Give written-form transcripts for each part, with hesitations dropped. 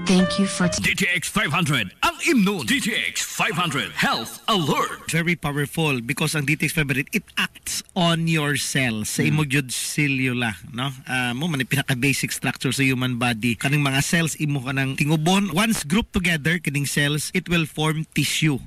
Thank you for DTX 500, ang immune. DTX 500 Health Alert. Very powerful because ang DTX 500, it acts on your cells sa imong gyud cellula, no? Mo man pinaka basic structure sa human body. Kaning mga cells imo kanang tingubon, once group together kining cells, it will form tissue.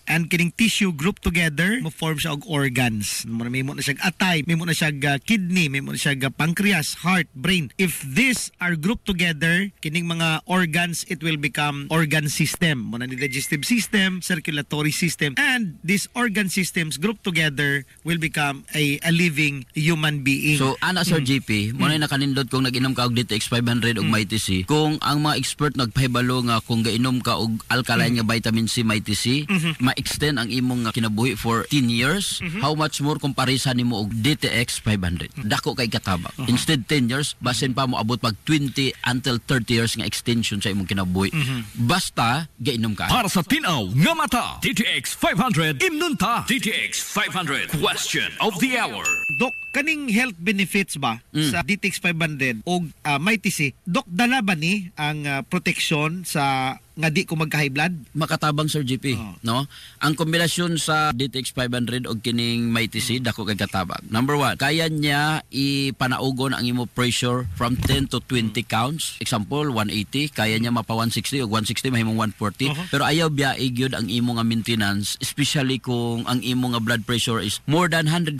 And kining tissue group together, mo form siya og organs. May mo na siya atay, may mo na siya kidney, may mo na siya pancreas, heart, brain. If these are grouped together, kining mga organs, it will become organ system. Muna ni digestive system, circulatory system, and these organ systems grouped together will become a living human being. So, ana Sir GP, muna nakanindot kung nag-inom ka og DTX 500 og Mighty C. Kung ang mga expert nagpahibalo nga kung gainom ka og alkaline nga vitamin C Mighty C, ma-extend ang imong kinabuhi for 10 years, how much more comparison nimo og DTX 500? Dako kay katabang. Instead 10 years, basin pa mo abot pag 20 until 30 years nga extension sa imong kinabuhi. Basta gainom ka. Para sa tinaw nga mata, DTX 500 imnunta. DTX 500 question of the hour. Dok, kaning health benefits ba sa DTX 500 o Mighty C, Dok, dala ba ni ang protection sa nga di ko magka-high blood? Makatabang Sir GP, no? Ang kombinasyon sa DTX 500 og kining Mighty C dako kay katabang. Number 1, kaya niya ipanaugon ang imo pressure from 10 to 20 counts. Example, 180, kaya niya mapa 160 o 160 mahimong 140. Pero ayaw biyaig yun ang imo nga maintenance, especially kung ang imo nga blood pressure is more than 140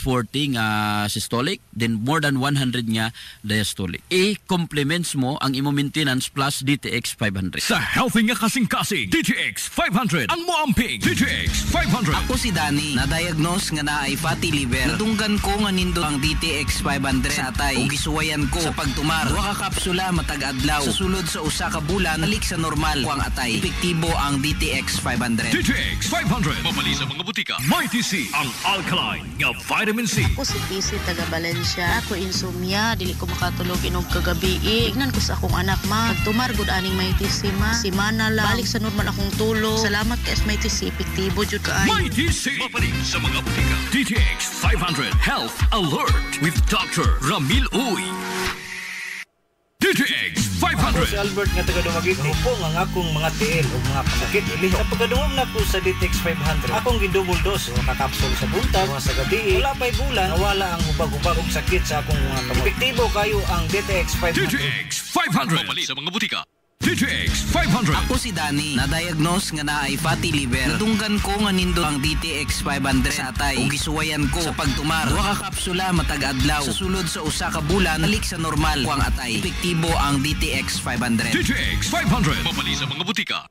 nga systolic, then more than 100 nga diastolic. I-complements mo ang imo maintenance plus DTX 500. Sa healthy nga kasing-kasing, DTX 500 ang moamping. DTX 500. Ako si Danny, na-diagnose nga na ay fatty liver. Nadunggan ko nga nindo ang DTX 500 sa atay. Ug gisuwayan ko sa pagtumar. Duha ka kapsula matag adlaw. Sa sulod sa usa ka bulan, nalik sa normal ko ang atay. Epektibo ang DTX 500. DTX 500. Mabali sa mga butika. Mighty C, ang alkaline nga vitamin C. Ako si PC taga Valencia. Ako insomnia, dili ko makatulog inog kagabi. Ignan ko sa akong anak ma. Pagtumar gud aning Mighty C ma. Simana lang. Balik sa normal akong tulog. Salamat kay Mighty C, epektibo jud kaayo. Mighty C. Mabali sa mga butika. DTX 500 Health Alert with Dr. Ramil Uy. DTX 500. Si Albert nga taga Dumaguete. Upo nga akong mga tiil o mga pasakit. Sa pagkadungog na ko sa DTX 500, akong gidouble dose o kakapsul sa buntag, mga sa gabi. Wala pa'y bulan, nawala ang hubag-hubag og sakit sa akong mga kamot. Epektibo kayo ang DTX 500. DTX 500. Mabali sa mga butika. DTX 500. Ako si Danny, na-diagnose nga na ay fatty liver. Nadunggan ko nga nindo ang DTX 500 sa atay. Ug gisuwayan ko sa pagtumar. Duha ka kapsula matag adlaw. Sa sulod sa usa ka bulan, nalik sa normal ko ang atay. Epektibo ang DTX 500. DTX 500. Mabali sa mga butika.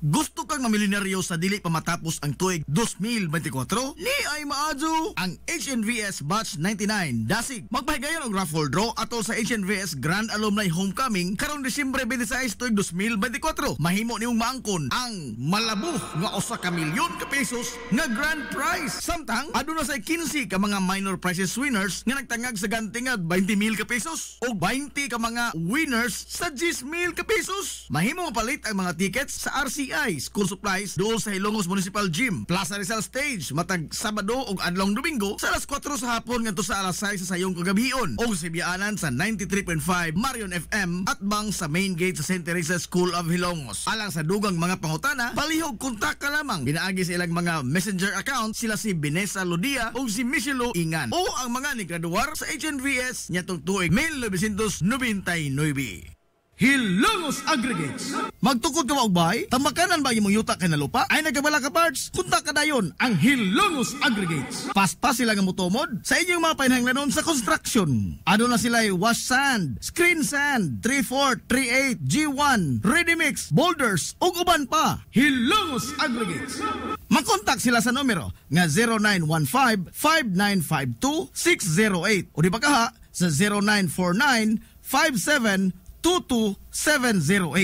Gusto kang mamilyonaryo sa dili pa matapos ang tuig 2024? Ni ay maadyo ang HNVS Batch 99 Dasig. Magpahigayon og raffle draw atol sa HNVS Grand Alumni Homecoming karong Disyembre 26 tuig 2024. Mahimo nimong maangkon ang malabog nga usa ka milyon ka pesos nga grand prize. Samtang aduna say 15 ka mga minor prizes winners nga nagtangag sa gantingad 20,000 ka pesos o 20 ka mga winners sa 10,000 ka pesos. Mahimo mapalit ang mga tickets sa RCI School Supplies doon sa Hilongos Municipal Gym, Plaza Rizal Stage, matag Sabado ug adlong Domingo sa alas 4 sa hapon ngadto sa alas 6 sa sayong kagabion o sa biyaanan sa 93.5 Marion FM at bang sa main gate sa St. Teresa School of Hilongos. Alang sa dugang mga pangutana, palihog kontak ka lamang. Binaagi sa ilang mga messenger account sila si Binesa Lodia o si Michelo Ingan o ang mga nigraduar sa HNVS nyatong tuig 1999. Hilongos Aggregates. Magtukod ka ba og bahay? Tamakanan ba imong yuta kay na lupa? Ay nagabala ka parts? Kunta ka dayon ang Hilongos Aggregates. Paspas sila nga motomod sa inyong mga panahanglanon sa construction. Ano na sila wash sand, screen sand, 3/4, 3/8, G1, ready mix, boulders ug uban pa. Hilongos Aggregates. Makontak sila sa numero nga 0915-5952-608 o di ba kaha sa 0949-5722-708.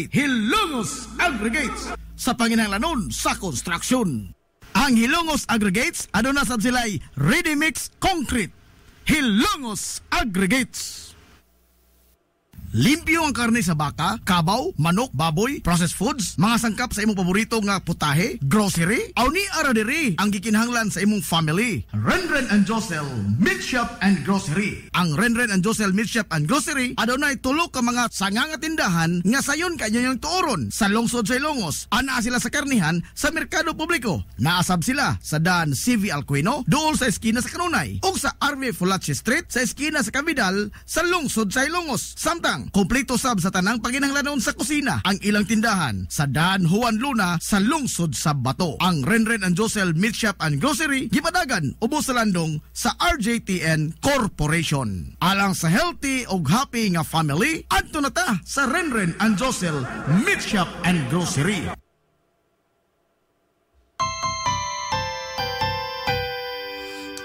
Hilongos Aggregates sa panginahanglanon sa construction. Ang Hilongos Aggregates aduna sad sila'y ready mix concrete. Hilongos Aggregates. Limpyo ang karne sa baka, kabaw, manok, baboy, processed foods, mga sangkap sa imong paborito nga putahe, grocery, aw ni ara diri ang gikinahanglan sa imong family. Renren and Josel Meat Shop and Grocery. Ang Renren and Josel Meat Shop and Grocery adunay tulo ka mga sanga nga tindahan nga sayon kanyo yung tuoron sa lungsod sa Ilongos. Ana sila sa karnihan sa merkado publiko. Naasab sila sa Dan CV Alcuino dool sa eskina sa Kanunay ug sa RV Fulache Street sa eskina sa Cabidal sa lungsod sa Ilongos. Samtang kompleto sab sa tanang paginahanglanon sa kusina ang ilang tindahan sa Dan Juan Luna sa lungsod sa Bato. Ang Renren and Josel Meat Shop and Grocery gipadagan ubos sa landong sa RJTN Corporation. Alang sa healthy ug happy nga family, adto na ta sa Renren and Josel Meat Shop and Grocery.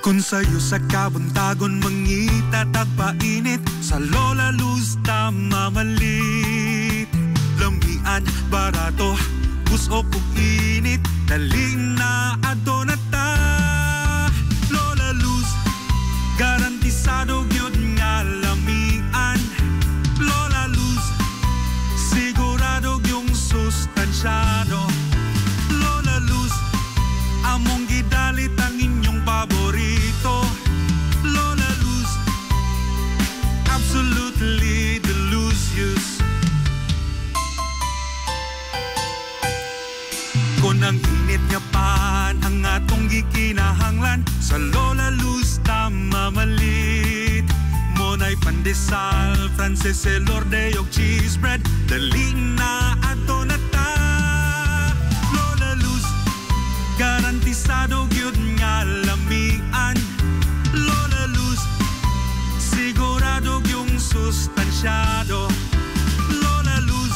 Kung sa'yo sa kabuntagon mangita tagpainit, sa Lola Luz mamalit. Lamian, barato, gusto kong init, dali na adto na ta. Lola Luz, garantisado gyud nga lamian. Lola Luz, sigurado yung sustansyado. Lola Luz, among gidalit ang inyong paborito. Lola Luz, absolutely delicious. Kung ang init nga pan ang atong gikinahanglan, sa Lola Luz mamalit. Monay pandesal, Frances elorde og cheese bread, dali na ato na ta. Lola Luz, garantisado gyud nga lamian. Lola Luz, sigurado yung sustansyado. Lola Luz,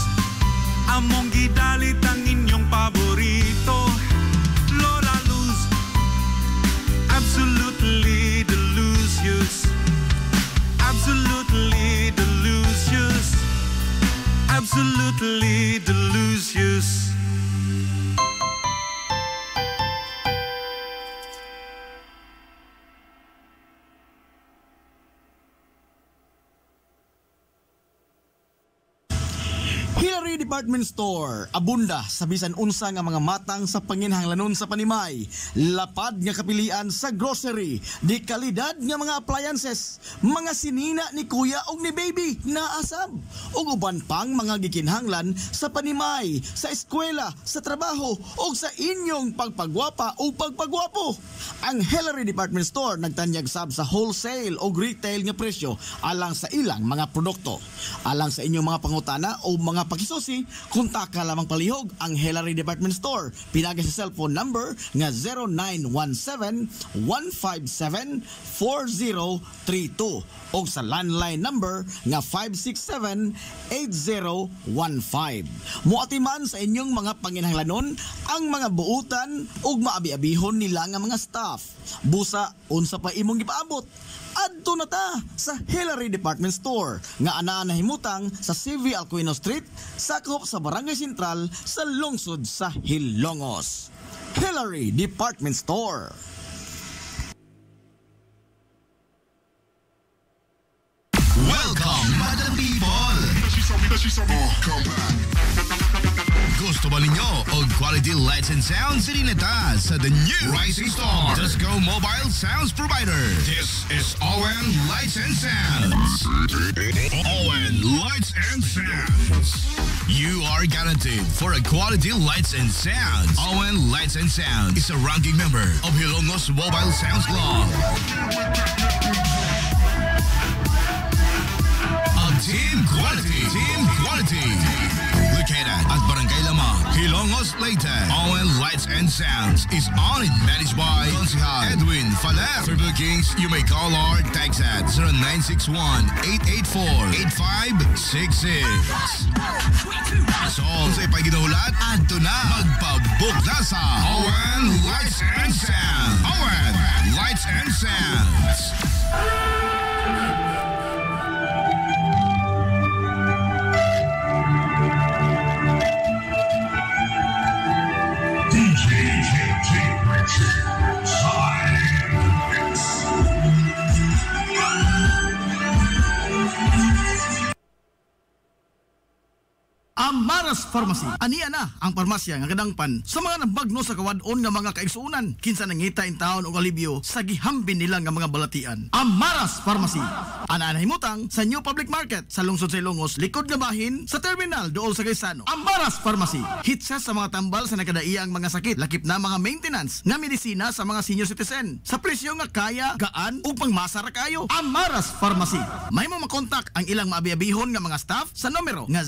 among gidalit ang inyong paborito. Lola Luz, absolutely delicious. Absolutely delicious. Absolutely delicious. Hillary Department Store, abunda sa bisan unsa nga mga matang sa panginhanglanon sa panimay. Lapad nga kapilian sa grocery, di kalidad nga mga appliances, mga sinina ni kuya og ni baby naasab, ug uban pang mga gikinhanglan sa panimay, sa eskwela, sa trabaho ug sa inyong pagpagwapa o pagpagwapo. Ang Hillary Department Store nagtanyag sab sa wholesale o retail nga presyo alang sa ilang mga produkto. Alang sa inyong mga pangutana o mga pakisusi, kontak ka lamang palihog ang Hillary Department Store. Pinagi sa cellphone number nga 0917-157-4032 o sa landline number nga 567-8015. Muatiman sa inyong mga panginhanglanon ang mga buutan o maabi-abihon nila nga mga staff. Busa, unsa pa imong gipaabot? Adto na ta sa Hillary Department Store nga anaa nahimutang sa CV Alcuino Street, sakop sa Barangay Sentral sa lungsod sa Hilongos. Hillary Department Store. Welcome, Madam People! Gusto ba ninyo og quality lights and sounds? Sirineta sa the new Rising Star Disco Mobile Sounds Provider. This is Owen Lights and Sounds. Owen Lights and Sounds. You are guaranteed for a quality lights and sounds. Owen Lights and Sounds is a ranking member of Hilongos Mobile Sounds Club. Team quality. Located at Barangay Lamang, Hilongos, Leyte. Owen Lights and Sounds is owned and managed by Consihal Edwin Faler. For bookings, you may call or text at 0961-884-8566. So, kung sa'y paginahulat, adto na magpabook na sa Owen Lights and Sounds. Owen Lights and Sounds. Pharmacy. Aniya na ang parmasya nga kadangpan sa mga nabagno sa kawadon nga mga kaigsuunan. Kinsa nangita in taon og alibyo sa gihambin nila nga mga balatian. Amaras Pharmacy. Ana himutang sa New Public Market sa lungsod sa Ilongos, likod nga bahin sa terminal dool sa Gaisano. Amaras Pharmacy. Hitsa sa mga tambal sa nakadaiang mga sakit, lakip na mga maintenance nga medisina sa mga senior citizen. Sa presyo nga kaya, gaan ug pangmasa ra kayo. Amaras Pharmacy. May mo makontak ang ilang maabi-abihon nga mga staff sa numero nga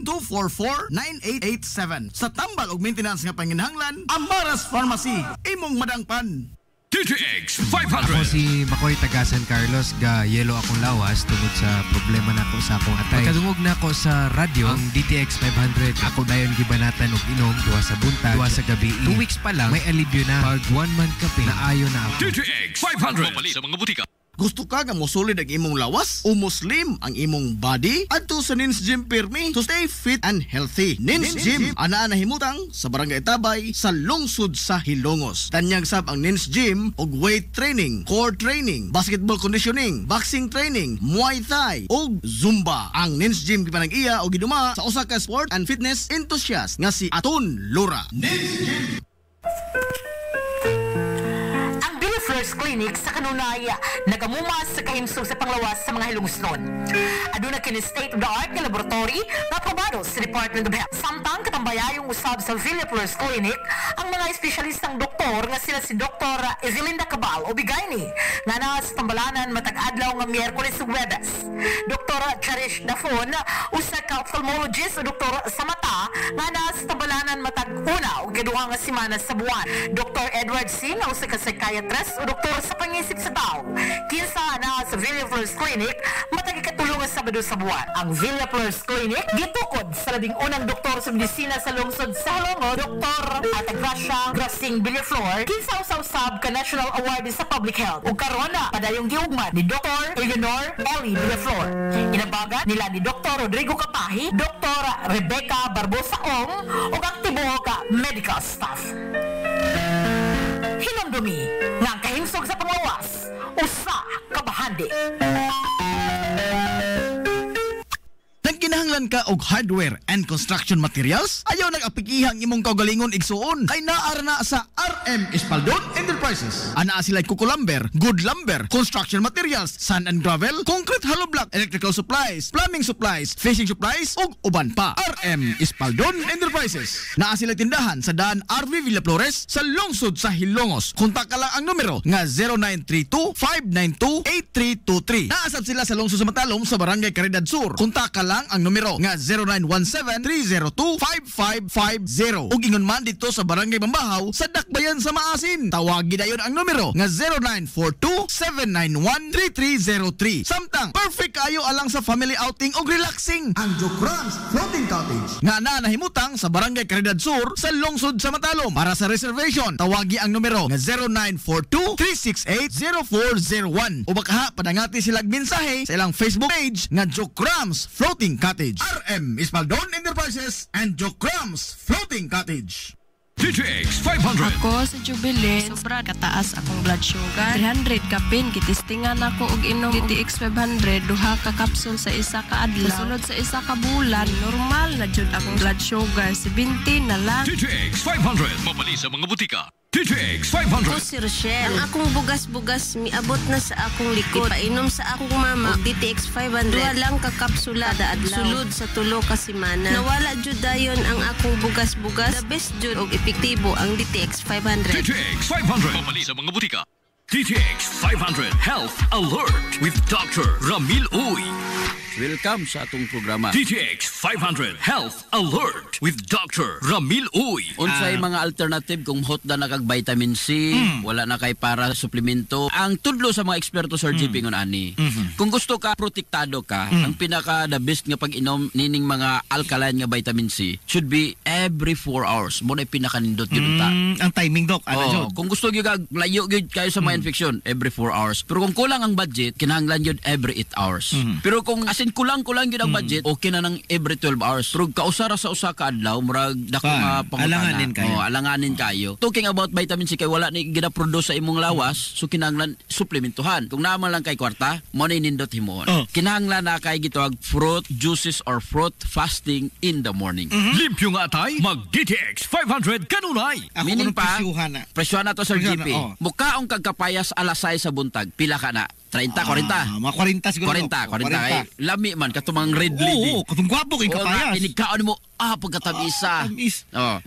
0977-244-9887. Sa tambal ug maintenance nga panginahanglan, Amaras Pharmacy. Imong madangpan. DTX Ako 500. si Makoy taga San Carlos, ga yelo akong lawas tungod sa problema nako sa akong atay. Pagkadungog nako sa radyo ang DTX 500, ako dayon gibanatan og inom duwa sa buntag, duwa sa gabi. 2 weeks pa lang may alibyo na. Pag 1 month kape na ayo na ako. DTX 500. Mapali sa mga butika. Gusto ka nga mosulid ang imong lawas o muslim ang imong body? Adto sa Nins Gym Pirmi to stay fit and healthy. Nins Gym ana himutang sa Barangay Tabay sa lungsod sa Hilongos. Tanyag sab ang Nins Gym og weight training, core training, basketball conditioning, boxing training, Muay Thai ug Zumba. Ang Nins Gym gipanag-iya og giduma sa usa ka sport and fitness enthusiast nga si Aton Lura. Nins Gym. Flores Clinic sa kanunaya nagamumas sa kahimsog sa panglawas sa mga hilungsnon. Aduna kini state-of-the-art nga laboratory na aprobado sa Department of Health. Samtang katambayayong usab sa Villa Flores Clinic ang mga espesyalistang doktor nga sila si Dr. Ezelinda Cabal o Bigayni nga na sa tambalanan matag adlaw nga Miyerkules ug Huwebes. Dr. Cherish Dafon usa ka ophthalmologist o doktor sa mata nga na sa tambalanan matag una ug ikaduha nga semana sa buwan. Dr. Edward Singh usa ka psychiatrist o doktor sa pangisip sa tao. Kinsa na sa Villa Flores Clinic matag ikatulong nga Sabado sa buwan. Ang Villa Flores Clinic gitukod sa labing unang doktor sa medisina sa lungsod sa Halongo, Dr. Atagracia Grasing Villaflor, kinsa usab ka National Award sa Public Health. Ug karon na padayong giugmad ni Dr. Eleanor Ellie Villaflor. Inabagan nila ni Dr. Rodrigo Kapahi, Dr. Rebecca Barbosa Ong ug ang tibuok ka medical staff. Hinumdumi nga ang kahimsog sa panglawas, usa ka bahandi. Nagkinahanglan ka og hardware and construction materials? Ayaw nag-apikihang imong kaugalingon igsuon kay naara na sa RM Espaldon Enterprises. Ana sila kuko lumber, good lumber, construction materials, sand and gravel, concrete hollow block, electrical supplies, plumbing supplies, fishing supplies ug uban pa. RM Espaldon Enterprises. Naa sila tindahan sa daan RV Villa Flores sa lungsod sa Hilongos. Kontak ka lang ang numero nga 0932-592-8323. Naasab sila sa lungsod sa Matalom sa Barangay Caridad Sur. Kontak ka lang ang numero nga 0917-302-5550. Ug ingon man dito sa Barangay Bambahaw sa Dakbayan sa Maasin. Tawagi dayon ang numero nga 0942-791-3303. Samtang perfect kayo alang sa family outing ug relaxing. Ang Jokrans Floating Cottage nga nahimutang sa Barangay Caridad Sur sa lungsod sa Matalom. Para sa reservation, tawagi ang numero nga 0942-368-0401. O baka padangati silang mensahe sa ilang Facebook page nga Jokrans Floating Cottage. RM Espaldon Enterprises and Jokrams Floating Cottage. DTX 500. Ako sa Jubilee, sobra kataas akong blood sugar. 300 kapin, kitistingan ako og inom DTX 500, duha ka kapsul sa isa ka adlaw. Sunod sa isa ka bulan, normal na jud akong blood sugar, 70 na lang. DTX 500. Mapali sa mga butika. DTX 500. Ako si Rochelle. Ang akong bugas-bugas miabot na sa akong likod. Painom sa akong mama og DTX 500. Duha lang ka kapsula kada adlaw. Sulod sa tulo ka semana. Nawala jud dayon ang akong bugas-bugas. The best jud og epektibo ang DTX 500. DTX 500. Mapali sa mga butika. DTX 500 Health Alert with Dr. Ramil Uy. Welcome sa atong programa. DTX 500 Health Alert with Dr. Ramil Uy. Unsay mga alternative kung hot na kag vitamin C, wala na kay para suplemento. Ang tudlo sa mga eksperto sa RGP ngon ani. Kung gusto ka protektado ka, ang pinaka the best nga pag-inom nining mga alkaline nga vitamin C should be every 4 hours. Mo na pinakanindot gyud ta. Ang timing doc ano jud. Kung gusto gyud kag layo gyud kayo sa mga infection, every 4 hours. Pero kung kulang ang budget, kinahanglan gyud every 8 hours. Pero kung asin kulang gyud ang budget, okay na nang every 12 hours. Pero kausara sa usa ka adlaw murag dako nga alanganin kayo. Alanganin kayo. Talking about vitamin C kay wala ni gina-produce sa imong lawas, so kinahanglan suplementuhan. Kung naman lang kay kwarta, mo na nindot himuon. Kinahanglan na kay gitawag fruit juices or fruit fasting in the morning. Limpyo nga tay, mag DTX 500 kanunay. Meaning pa, presyohan na to Sir GP. Mukaong kagkapayas alas 6 sa buntag, pila ka na? 30, 40. Mga 40 siguro. 40. Kay lami man katumang red lady. Oo, katong gwapo kay kapayas. Inigkaon mo pagkatabisa.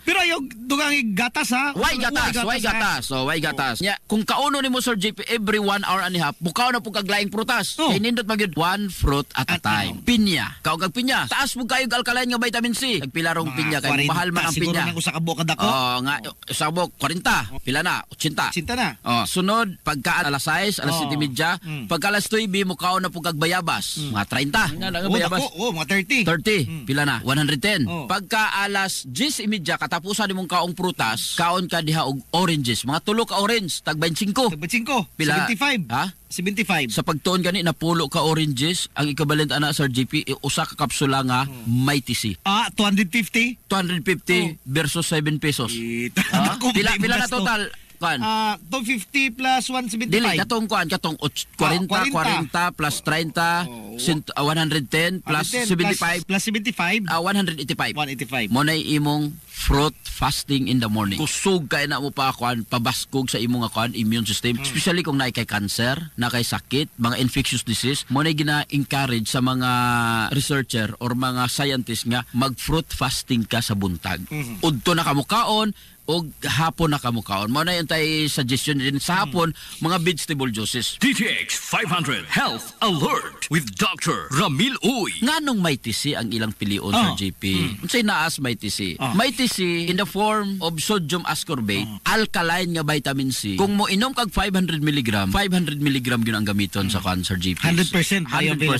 Pero ayaw dugang gatas ha. Why gatas? Why gatas? Nya, kung kauno nimo Sir JP every 1 hour and a half, bukaw na pug kaglaing prutas. Kay nindot magyud one fruit at a time. Pinya. Kaog kag pinya. Taas mo kayo alkaline nga vitamin C. Nagpilarong pinya kay mahal man ang pinya. Siguro nang usa ka buok kadako. Nga usa ka buok 40. Pila na? 80. 80 na. Sunod pagka alas 6, alas 7:30. Pagka alas 9, mukaon na pug kag bayabas. Mga 30. Nga bayabas. Mga 30. Pila na? 110. Pagka alas 10:30 katapusan nimong kaong prutas, kaon ka diha og oranges. Mga tulo ka orange, tag 25. Pila? 75. Ha? 75. Sa pagtuon gani napulo ka oranges, ang equivalent ana Sir JP usa ka kapsula nga Mighty C. 250 versus 7 pesos. Pila na total? 250 plus 175. Dili katong 40 plus 30 110 plus 75 plus 75 185. Mo nay imong fruit fasting in the morning. Kusog kay na mo pa pabaskog sa imong immune system, especially kung naay kay cancer, na kay sakit, mga infectious disease. Mo nay gina-encourage sa mga researcher or mga scientist nga mag-fruit fasting ka sa buntag. Udto na kamo kaon o hapon na kamukaon. Mao na yung tayo suggestion din sa hapon, mga vegetable juices. DTX 500 Health Alert with Dr. Ramil Uy. Nganong Mighty C ang ilang pilion Sir JP? Unsay naas Mighty C? Mighty C in the form of sodium ascorbate, alkaline nga vitamin C. Kung mo inom kag 500 mg yun ang gamiton sa Sir JP. 100% available.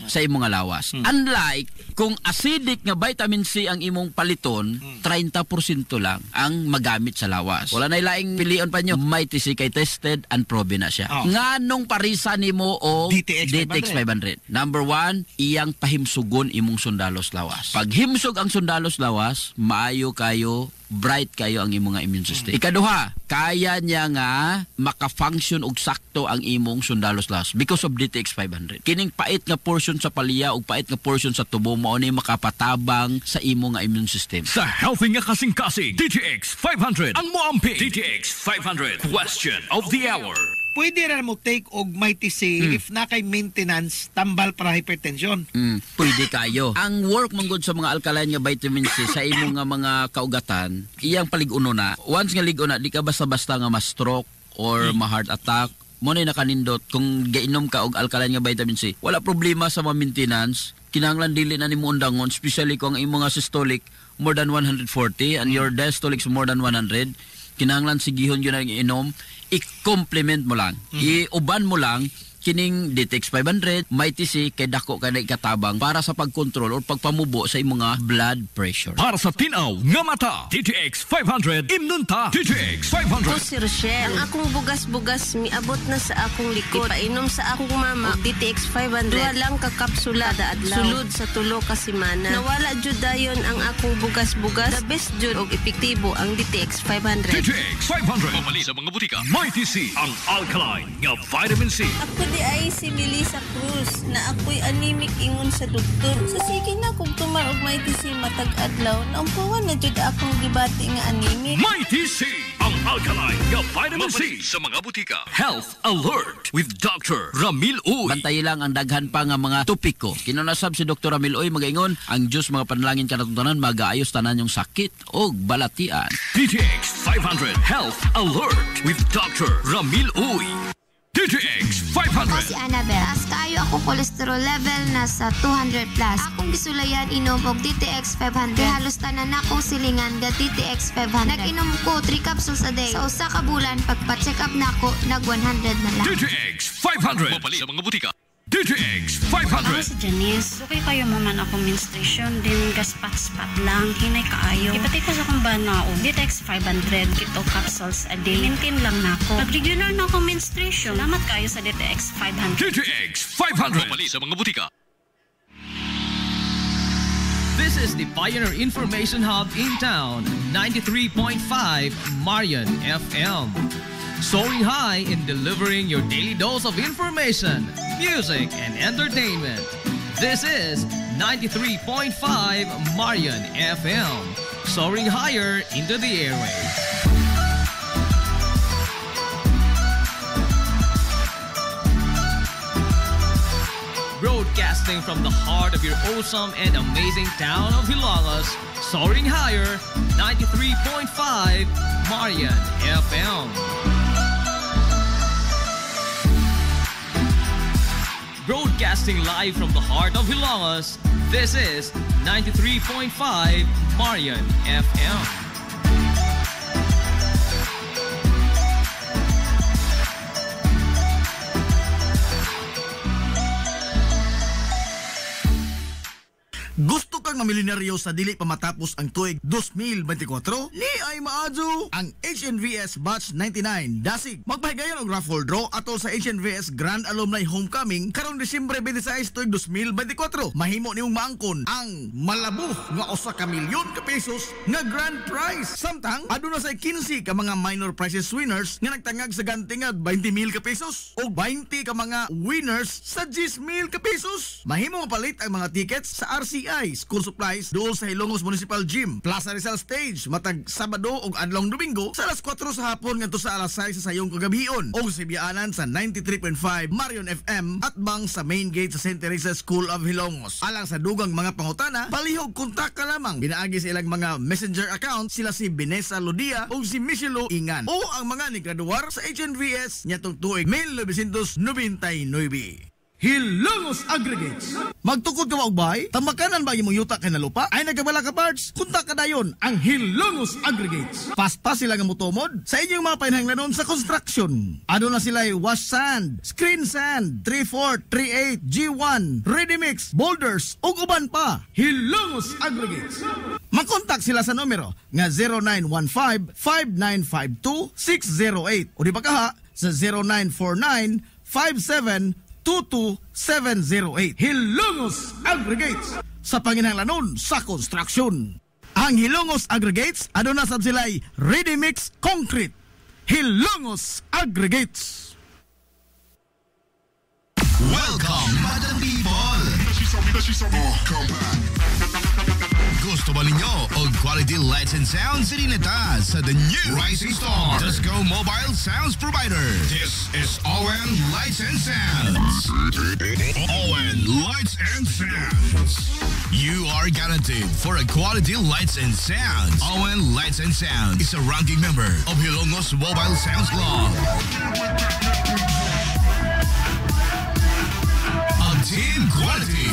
Sa imong lawas. Unlike kung acidic nga vitamin C ang imong paliton, 30% lang ang magamit sa lawas. Wala na ilaing pilion pa nyo. Mighty C kay tested and proven na siya. Nganong parisa nimo o DTX 500? Number 1, iyang pahimsugon imong sundalos lawas. Pag himsog ang sundalos lawas, maayo kayo, bright kayo ang imong immune system. Ikaduha, kaya niya nga maka-function og sakto ang imong sundalos lawas because of DTX 500. Kining pait nga portion sa palya ug pait nga portion sa tubo mao ni makapatabang sa imong immune system. Sa healthy nga kasing-kasing, DTX 500 ang moampi. DTX 500 question of the hour. Pwede rin mo take og Mighty C if na kay maintenance tambal para hypertension. Pwede kayo. Ang work manggod sa mga alkaline nga vitamin C sa imong nga mga kaugatan, iyang palig-uno na. Once nga lig-una, di ka basta-basta nga ma-stroke or ma-heart attack. Mo na nakanindot kung gainom ka og alkaline nga vitamin C. Wala problema sa maintenance. Kinahanglan dili na nimo undangon, especially kung ang imong systolic more than 140 and your diastolic more than 100. Kinahanglan sigihon yun ang inom, i-complement mo lang, i-uban mo lang kining DTX 500, Mighty C, kay dako ka na ikatabang para sa pagkontrol o pagpamubo sa imong mga blood pressure. Para sa tinaw nga mata, DTX 500 imnunta. DTX 500. Ako si Rochelle. Ang akong bugas-bugas miabot na sa akong likod. Painom sa akong mama og DTX 500. Duha lang ka kapsula kada adlaw. Sulod sa tulo ka semana. Nawala jud dayon ang akong bugas-bugas. The best jud og epektibo ang DTX 500. DTX 500. Mamali sa mga butika. Mighty C, ang alkaline nga vitamin C. Di ay si Melissa Cruz na ako'y anemic ingon sa doktor. So sige na kung tumar og Mighty C matag adlaw, naumpuan na jud akong gibati nga anemic. Mighty C, ang alkaline nga vitamin C sa mga butika. Health Alert with Dr. Ramil Uy. Bantay lang ang daghan pa nga mga topiko. Kinunasab si Dr. Ramil Uy magaingon, ang Diyos mga panalangin kanatungtanan magaayos tanan yung sakit o balatian. DTX 500 Health Alert with Dr. Ramil Uy. DTX 500. Ako si Annabelle. Taas kayo ako cholesterol level na sa 200 plus. Akong gisulayan inom og DTX 500. Halos tanan akong silingan ga DTX 500. Nag-inom ko 3 capsules a day. Sa usa ka bulan pagpa-check up nako nag 100 na lang. DTX 500. Mapali sa mga butika. DTX 500. Ako si Janice. Okay kayo mo man ako menstruation, din gaspat-spat lang, hinay kaayo. Ipatay ko sa kong banao. DTX 500, kito capsules a day. Maintain lang na ako. Pag-regular na ako menstruation, salamat kayo sa DTX 500. DTX 500. Mapali sa mga butika. This is the Pioneer Information Hub in town, 93.5 Marian FM. Soaring high in delivering your daily dose of information, music, and entertainment. This is 93.5 Marian FM. Soaring higher into the airwaves. Broadcasting from the heart of your awesome and amazing town of Hilangas, soaring higher, 93.5 Marian FM. Broadcasting live from the heart of Hilangas, this is 93.5 Marian FM. Gusto kang mamilyonaryo sa dili pa matapos ang tuig 2024? Ni ay maadyo ang HNVS Batch 99 Dasig. Magpahigayon og raffle draw atol sa HNVS Grand Alumni Homecoming karong Disyembre 26 tuig 2024. Mahimo nimong maangkon ang malabo nga 1 milyon ka pesos nga grand prize. Samtang aduna say 15 ka mga minor prizes winners nga nagtangag sa gantingad 20,000 ka pesos o 20 ka mga winners sa 10,000 ka pesos. Mahimo mapalit ang mga tickets sa RCI School Supplies doon sa Hilongos Municipal Gym, Plaza Rizal Stage, matag Sabado ug adlong Domingo sa alas 4 sa hapon ngadto sa alas 6 sa sayong kagabion o sa biyaanan sa 93.5 Marion FM at bang sa main gate sa St. Teresa School of Hilongos. Alang sa dugang mga pangutana, palihog kontak ka lamang. Binaagi sa ilang mga messenger account sila si Vanessa Lodia o si Michelo Ingan o ang mga nigraduar sa HNVS nyatong tuig 1999. Hilongos Aggregates. Magtukod ka ba og bahay? Tamakanan ba imong yuta kay na lupa? Ay nagabala ka parts? Kunta ka dayon ang Hilongos Aggregates. Paspas sila nga motomod sa inyong mga panahanglanon sa construction. Ano na sila wash sand, screen sand, 3/4, 3/8, G1, ready mix, boulders ug uban pa. Hilongos Aggregates. Makontak sila sa numero nga 0915-5952-608 o di ba kaha sa 0949-5722-708. Hilongos Aggregates sa panginahanglanon sa construction. Ang Hilongos Aggregates aduna sab sila'y ready mix concrete. Hilongos Aggregates. Welcome, Madam People! Gusto ba ninyo og quality lights and sounds sa sa the new Rising Star Disco Mobile Sounds Provider? This is ON Lights and Sounds. ON Lights and Sounds. You are guaranteed for a quality lights and sounds. ON Lights and Sounds is a ranking member of Hilongos Mobile Sounds Club. Team quality.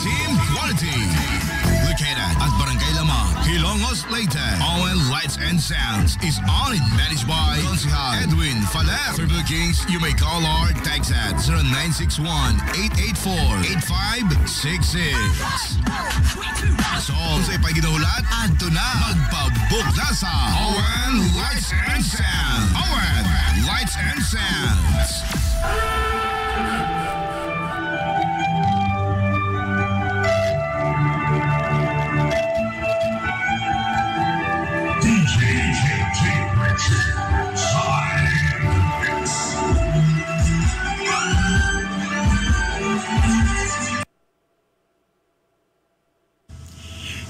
Located at Barangay Lamang, Hilongos, Leyte. ON Lights and Sounds is owned and managed by Consihal Edwin Faler. For bookings, you may call or text at 0961-884-8566. So, sa ipaginahulat, adto na magpabook na sa ON Lights and Sounds. ON Lights and Sounds.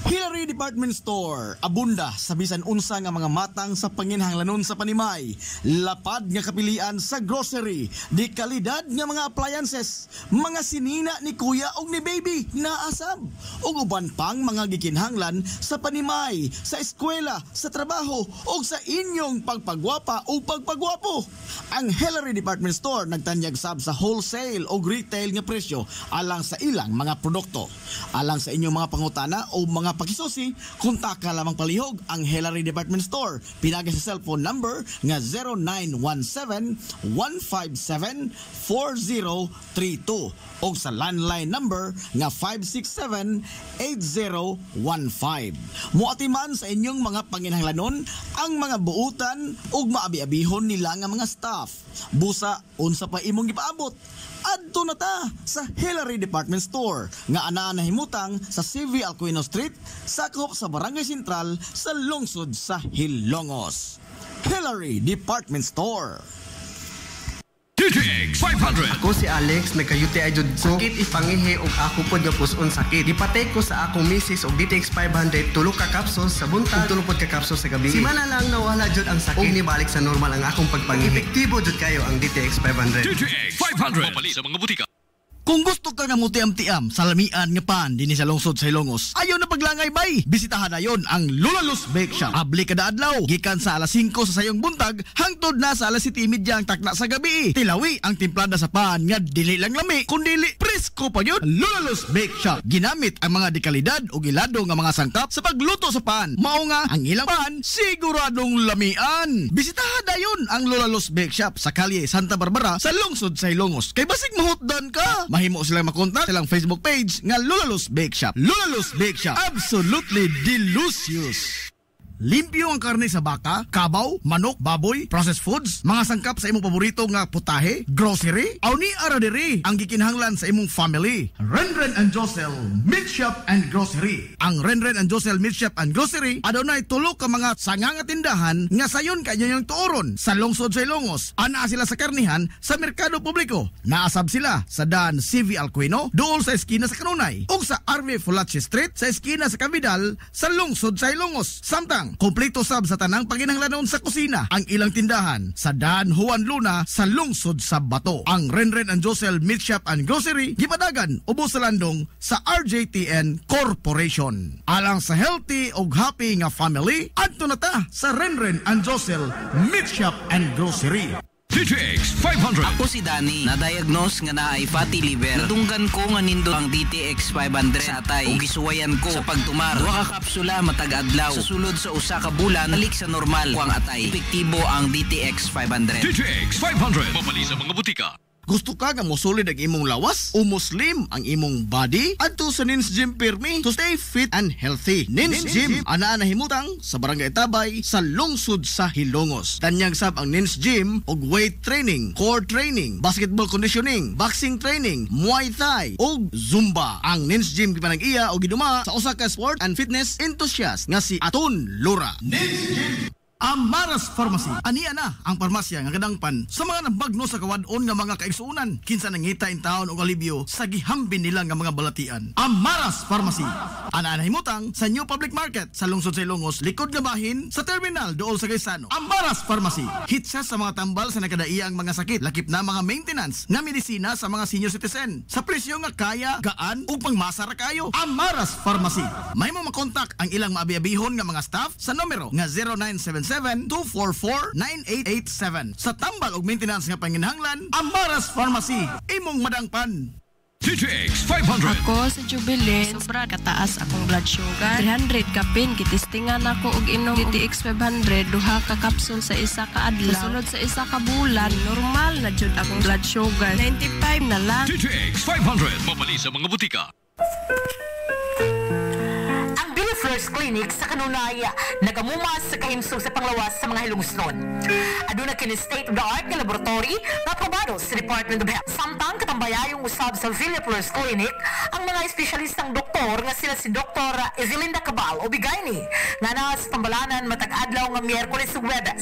Hillary Department Store, abunda sa bisan unsa nga mga matang sa panginhanglanon sa panimay, lapad nga kapilian sa grocery, di kalidad nga mga appliances, mga sinina ni kuya og ni baby naasab, ug uban pang mga gikinhanglan sa panimay, sa eskwela, sa trabaho ug sa inyong pagpagwapa o pagpagwapo. Ang Hillary Department Store nagtanyag sab sa wholesale o retail nga presyo alang sa ilang mga produkto. Alang sa inyong mga pangutana o mga pakisusi, kontak ka lamang palihog ang Hillary Department Store. Pinagi sa cellphone number nga 0917-157-4032 o sa landline number nga 567-8015. Muatiman sa inyong mga panginhanglanon ang mga buutan o maabi-abihon nila nga mga staff. Busa, unsa pa imong gipaabot. adto na ta sa Hillary Department Store nga ana nahimutang sa CV Alcuino Street, sakop sa Barangay Sentral sa lungsod sa Hilongos. Hillary Department Store. DTX 500. Ako si Alex, nagkayuti ay jud ko. Sakit ipangihi og ako pod nga puson sakit. Gipatay ko sa akong misis og DTX 500 tulo ka capsules sa buntag, tulo pod ka capsules sa gabi. Simana lang nawala jud ang sakit. Og nibalik sa normal ang akong pagpangihi. Epektibo jud kayo ang DTX 500. DTX 500. Mapali sa mga butika. Kung gusto ka nga mutiam-tiam sa lamian nga pan dinhi sa lungsod sa Hilongos, ayaw na paglangay bay. Bisitahan na yon ang Lulalus Bake Shop. Abli kada adlaw, gikan sa alas 5 sa sayong buntag hangtod na sa alas 7:30 ang takna sa gabi. Tilawi ang timplada sa pan nga dili lang lami, kundi presko pa yun. Lulalus Bake Shop ginamit ang mga dekalidad o gilado nga mga sangkap sa pagluto sa pan. Mao nga ang ilang pan siguradong lamian. Bisitahan na yon ang Lulalus Bake Shop sa kalye Santa Barbara sa lungsod sa Hilongos. Kay basig mahutdan ka, mahimo silang makontak silang Facebook page nga Lulalus Bake Shop. Lulalus Bake Shop, absolutely delicious. Limpyo ang karne sa baka, kabaw, manok, baboy, processed foods, mga sangkap sa imong paborito nga putahe, grocery, aw ni ara diri ang gikinahanglan sa imong family. Renren and Josel Meat Shop and Grocery. Ang Renren and Josel Meat Shop and Grocery adunay tulo ka mga sanga nga tindahan nga sayon kanyang tuoron sa lungsod sa Hilongos. Ana sila sa karnihan sa merkado publiko. Naasab sila sa Dan CV Alcuino dool sa eskina sa Kanunay ug sa RV Fulache Street sa eskina sa Cavidal sa lungsod sa Hilongos. Samtang kompleto sab sa tanang paginahanglanon sa kusina ang ilang tindahan sa Dan Juan Luna sa lungsod sa Bato. Ang Renren and Josel Meat Shop and Grocery gipadagan ubos sa landong sa RJTN Corporation. Alang sa healthy ug happy nga family, adto na ta sa Renren and Josel Meat Shop and Grocery. DTX 500. Ako si Danny, na-diagnose nga naay fatty liver. Nadunggan ko nga nindo ang DTX 500 sa atay. Ug gisuwayan ko sa pagtumar. Duha ka kapsula matag adlaw. Sa sulod sa usa ka bulan, balik sa normal ko ang atay. Epektibo ang DTX 500. DTX 500. Mapali sa mga butika. Gusto ka nga mosulid ang imong lawas o muslim ang imong body? Adto sa Nins Gym Pirmi to stay fit and healthy. Nins Gym ana nahimutang sa Barangay Tabay sa lungsod sa Hilongos. Tanyag sab ang Nins Gym og weight training, core training, basketball conditioning, boxing training, Muay Thai ug Zumba. Ang Nins Gym gipanag-iya og giduma sa usa ka sport and fitness enthusiast nga si Aton Lura. Nins Gym Amaras Pharmacy. Aniya na ang parmasya nga kadangpan sa mga nabagno sa kawadon nga mga kaigsuunan. Kinsa nangita in taon og alibyo sa gihambin nila nga mga balatian. Amaras Pharmacy. Ana himutang sa New Public Market sa lungsod sa Hilongos, likod nga bahin sa terminal dool sa Gaisano. Amaras Pharmacy. Hitsa sa mga tambal sa nakadaiyang mga sakit, lakip na mga maintenance nga medisina sa mga senior citizen. Sa presyo nga kaya, gaan ug pangmasara kayo. Amaras Pharmacy. May mo makontak ang ilang maabi-abihon nga mga staff sa numero nga 0977-244-9887. Sa tambal og maintenance nga panginahanglan, Amaras Pharmacy, imong madangpan. DTX 500. Ako sa Jubilee, sobra kataas akong blood sugar. 300 kapin, kitistingan ako og inom DTX 500, duha ka capsule sa isa ka adlaw. Sunod sa isa ka bulan, normal na jud akong blood sugar. 95 na lang. DTX 500. Mapali sa mga butika. First Clinic sa Kanunaya nagamumas sa kahimsog sa panglawas sa mga hilungsnon. Aduna kini state-of-the-art nga laboratory na aprobado sa Department of Health. Samtang katambayayong usab sa Villa First Clinic ang mga espesyalistang doktor nga sila si Dr. Evelinda Cabal o Bigayni nga na sa tambalanan matag adlaw nga Miyerkules ug Huwebes.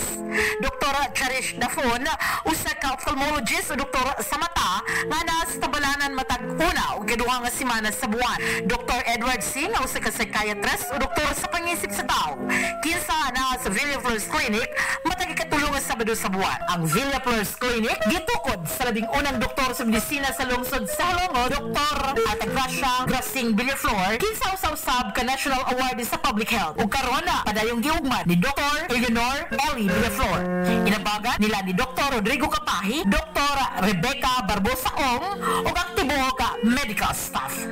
Dr. Cherish Dafon usa ka ophthalmologist o doktor sa mata nga na sa tambalanan matag una ug kaduha nga semana sa buwan. Dr. Edward Singh usa ka psychiatrist o doktor sa pangisip sa tao. Kinsa na sa Villa Flores Clinic matag ikatulong nga Sabado sa buwan. Ang Villa Flores Clinic gitukod sa labing unang doktor sa medisina sa lungsod sa Hilongos, Dr. Atagracia Grasing Villaflor, kinsa usab ka National Award sa Public Health. Ug karon na padayong giugmad ni Dr. Eleanor Ellie Villaflor. Inabaga nila ni Dr. Rodrigo Kapahi, Dr. Rebecca Barbosa Ong ug aktibo ka medical staff.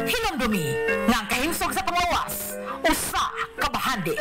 Hinamdumi nga ang kahimsog sa panglawas, usa ka bahandi.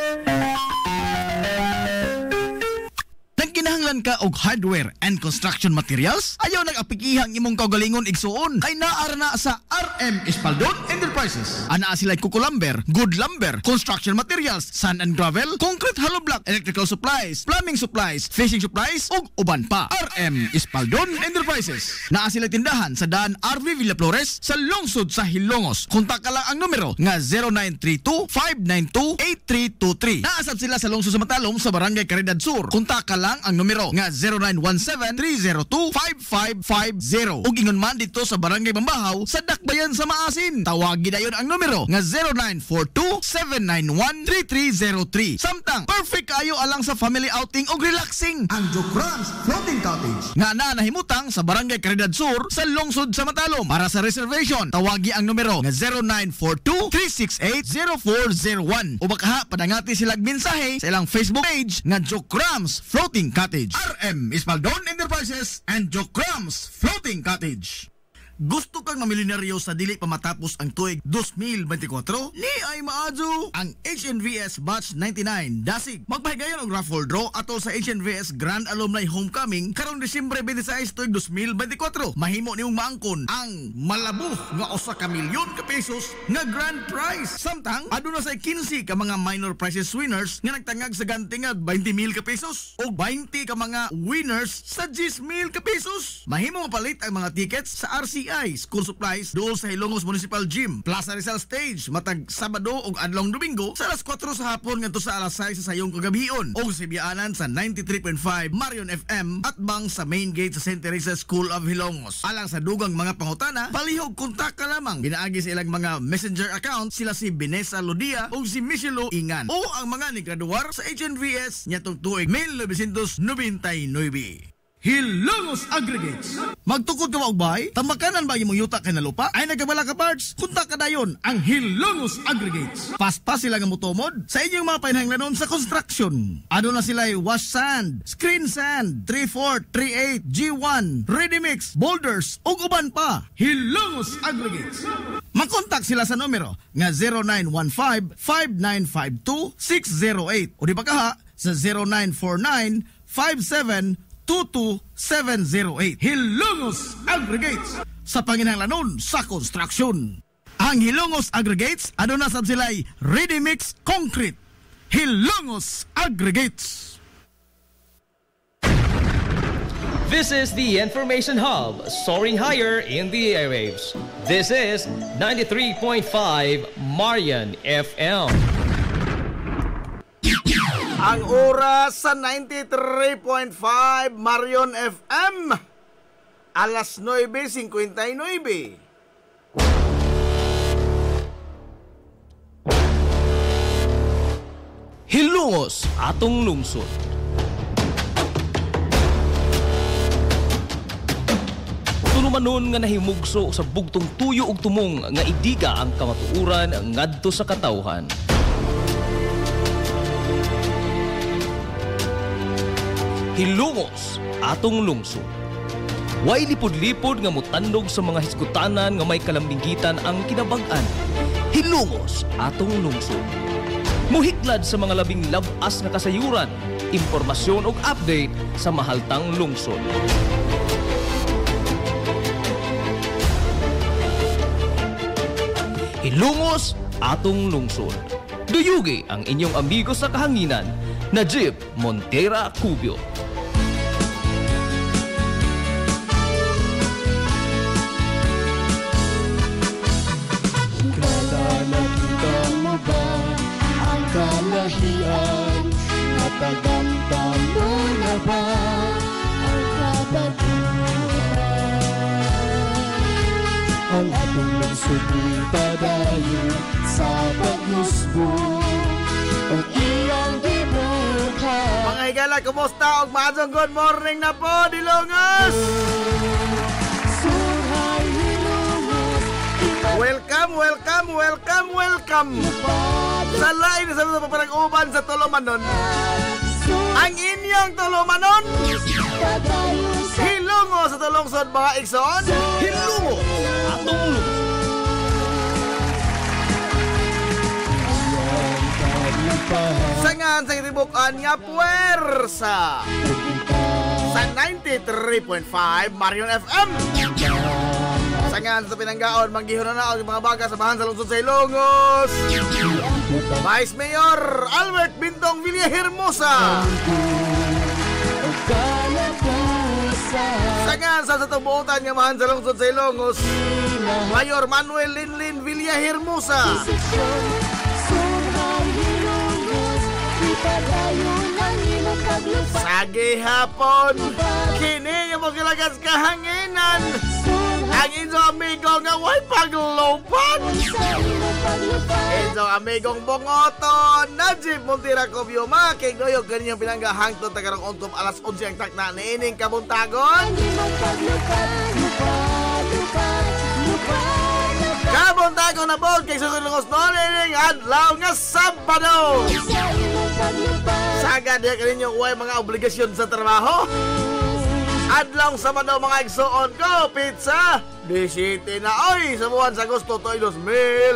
Nangangailan ka og hardware and construction materials? Ayaw nag-apikihang imong kaugalingon igsuon. Kay naara na sa RM Espaldon Enterprises. Ana sila Kuko Lumber, Good Lumber, construction materials, sand and gravel, concrete hollow block, electrical supplies, plumbing supplies, fishing supplies, ug uban pa. RM Espaldon Enterprises. Naa sila tindahan sa daan RV Villa Flores sa lungsod sa Hilongos. Kontak ka lang ang numero nga 0932-592-8323. Naasab sila sa lungsod sa Matalom sa Barangay Caridad Sur. Kontak ka lang ang numero nga 0917-302-5550. Ug ingon man dito sa Barangay Bambahaw sa Dakbayan sa Maasin. Tawagin dayon ang numero nga 0942-791-3303. Samtang perfect kayo alang sa family outing ug relaxing ang Jokrans Floating Cottage nga nahimutang sa Barangay Caridad Sur sa lungsod sa Matalom. Para sa reservation, tawagi ang numero nga 0942-368-0401 o baka padangati silang mensahe sa ilang Facebook page nga Jokrans Floating Cottage. RM Espaldon Enterprises and Jokrans Floating Cottage. Gusto kang mamilyonaryo sa dili pa matapos ang tuig 2024? Ni ay maadyo ang HNVS Batch 99 Dasig. Magpahigayon og raffle draw atol sa HNVS Grand Alumni Homecoming karong Disyembre 26 tuig 2024. Mahimo nimong maangkon ang malabuf nga 1 milyon ka pesos nga grand prize. Samtang aduna say 15 ka mga minor prizes winners nga nagtangag sa ganti nga 20,000 ka pesos o 20 ka mga winners sa 10,000 ka pesos. Mahimo mapalit ang mga tickets sa RCI School Supplies dool sa Hilongos Municipal Gym, Plaza Rizal Stage matag Sabado ug adlong Domingo sa alas 4 sa hapon ngadto sa alas 6 sa sayong kagabion o sa biyaanan sa 93.5 Marion FM at bang sa main gate sa St. Teresa School of Hilongos. Alang sa dugang mga pangutana, palihog kontak ka lamang. Pinaagi sa ilang mga messenger account sila si Vanessa Lodia o si Michelo Ingan o ang mga nigraduar sa HNVS nyatong tuig 1999. Hilongos Aggregates. Magtukod ka ba og bay? Tamakanan ba imong yuta kay na lupa? Ay nagabala ka parts? Kunta ka dayon ang Hilongos Aggregates. Paspas sila nga motomod sa inyong mga panahanglanon sa construction. Ano na sila wash sand, screen sand, 3/4, 3/8, G1, ready mix, boulders ug uban pa. Hilongos Aggregates. Makontak sila sa numero nga 0915-5952-608 o di ba kaha sa 0949-5722-708. Hilongos Aggregates sa panginahanglanon sa construction. Ang Hilongos Aggregates aduna sab sila'y ready mix concrete. Hilongos Aggregates. This is the Information Hub, soaring higher in the airwaves. This is 93.5 Marian FM. Ang oras sa 93.5 Marion FM, alas 9:59. Hilongos atong lungsod. Tulumanon nga nahimugso sa bugtong tuyo ug tumong nga idiga ang kamatuuran ngadto sa katawhan. Hilongos atong lungsod. Way lipod-lipod nga mutandog sa mga hisgutanan nga may kalambinggitan ang kinabag-an. Hilongos atong lungsod. Muhiklad sa mga labing labas nga kasayuran, impormasyon ug update sa mahaltang lungsod. Hilongos atong lungsod. Duyugi ang inyong amigo sa kahanginan, Najib Montera Cubio. Nakita mo ba ang kalahian? Natagamdam mo na ba ang kabaluhan? Ang atong lungsod padayo sa paglusbo ang iyang gibuhat. Mga higala, kumusta? Og maadong good morning na po, Dilongos! Welcome, welcome, welcome, welcome sa lain sa mga paparag-uban sa Tolomanon. Ang inyong Tolomanon, Hilongo sa Tolungsod mga igsoon. Hilongo atong lungsod. Sangan sa itibukan nga puwersa sa 93.5 Marion FM. Sangan sa pinanggaon, manggihon na ang mga baga sa bahan sa lungsod sa Ilongos. Vice Mayor Albert Bintong Villahermosa. Sangan sa tubutan nga mahan sa lungsod sa Ilongos, Mayor Manuel Linlin Villahermosa. Sagi hapon, kini yung magilagas kahanginan. Ang inyong amigo nga way paglupan. Inyong amigong bungoton, Najib Montira Cobio, making doyog kanyang pinanggahangtod tagarang untop alas 11 ang takna na ining kabuntagon. Kabuntagon na po kay Susulungos noon ining adlaw nga Sabado. Sagad ya kaninyong way mga obligasyon sa trabaho. Adlaw Sabado mga igsoon ko, pizza, 17 na oy sa buwan sa Agosto to 2024.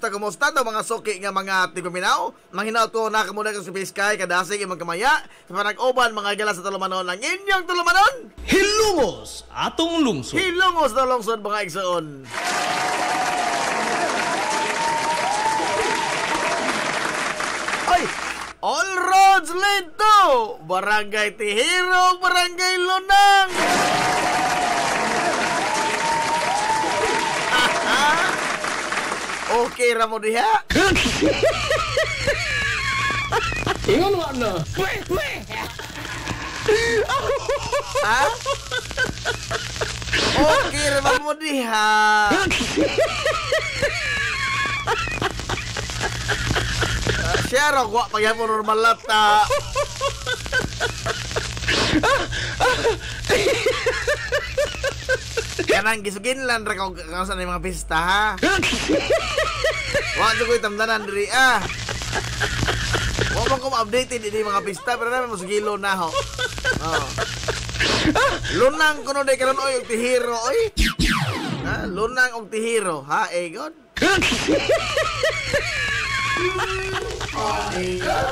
Kumusta daw mga suki nga mga tiguminaw? Manghinaw to na kamuna sa Biskay, kadasig imang kamaya. Sa panag-uban mga gala sa tulumanon ng inyong tulumanon. Hilungos atong lungsod. Hilungos na lungsod mga igsoon. Ay, all roads lead to Barangay Tihiro, Barangay Lunang. Okay ra mo diha? Ingon wa na. Ha? Okay ra mo diha? Siya wa pagyan mo normal lata. Kanang gisugin lang ra kung saan yung mga pista ha. Wa ko'y tamdanan diri ah. Wa man ko ma-update di mga pista pero naman musugilo na ho. Oh. Lunang kuno day karon oy og Tihiro oy. Ha, lunang og Tihiro ha god.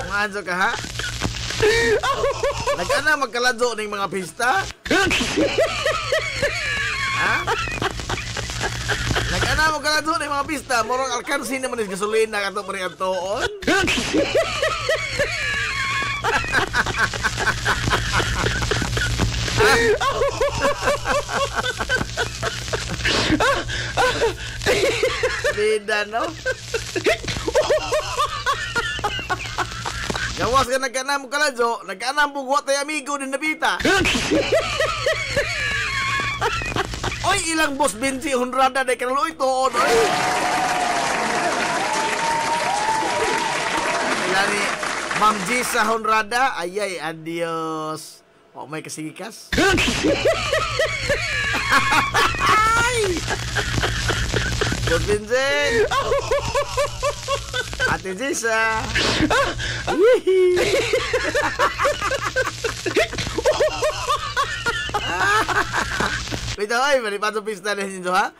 Manzo ka ha? Nag-ana magkaladyo ning mga pista? Ha? Nag-ana magkaladyo ning mga pista? Morong alkansi naman is gasolina kato pa rin ang toon? Bida no? Gawas ka nagkanam kaladyo, nagkanam bugwa tayo amigo din nabita. Oy, ilang boss Benji, hunrada na kanuloy toon, oy. Ilan ni Ma'am G sa hunrada, ayay, adios. O, may kasigikas. Boss Benji. Ate Jisa. Pito ay malipad sa pista ninyo ha.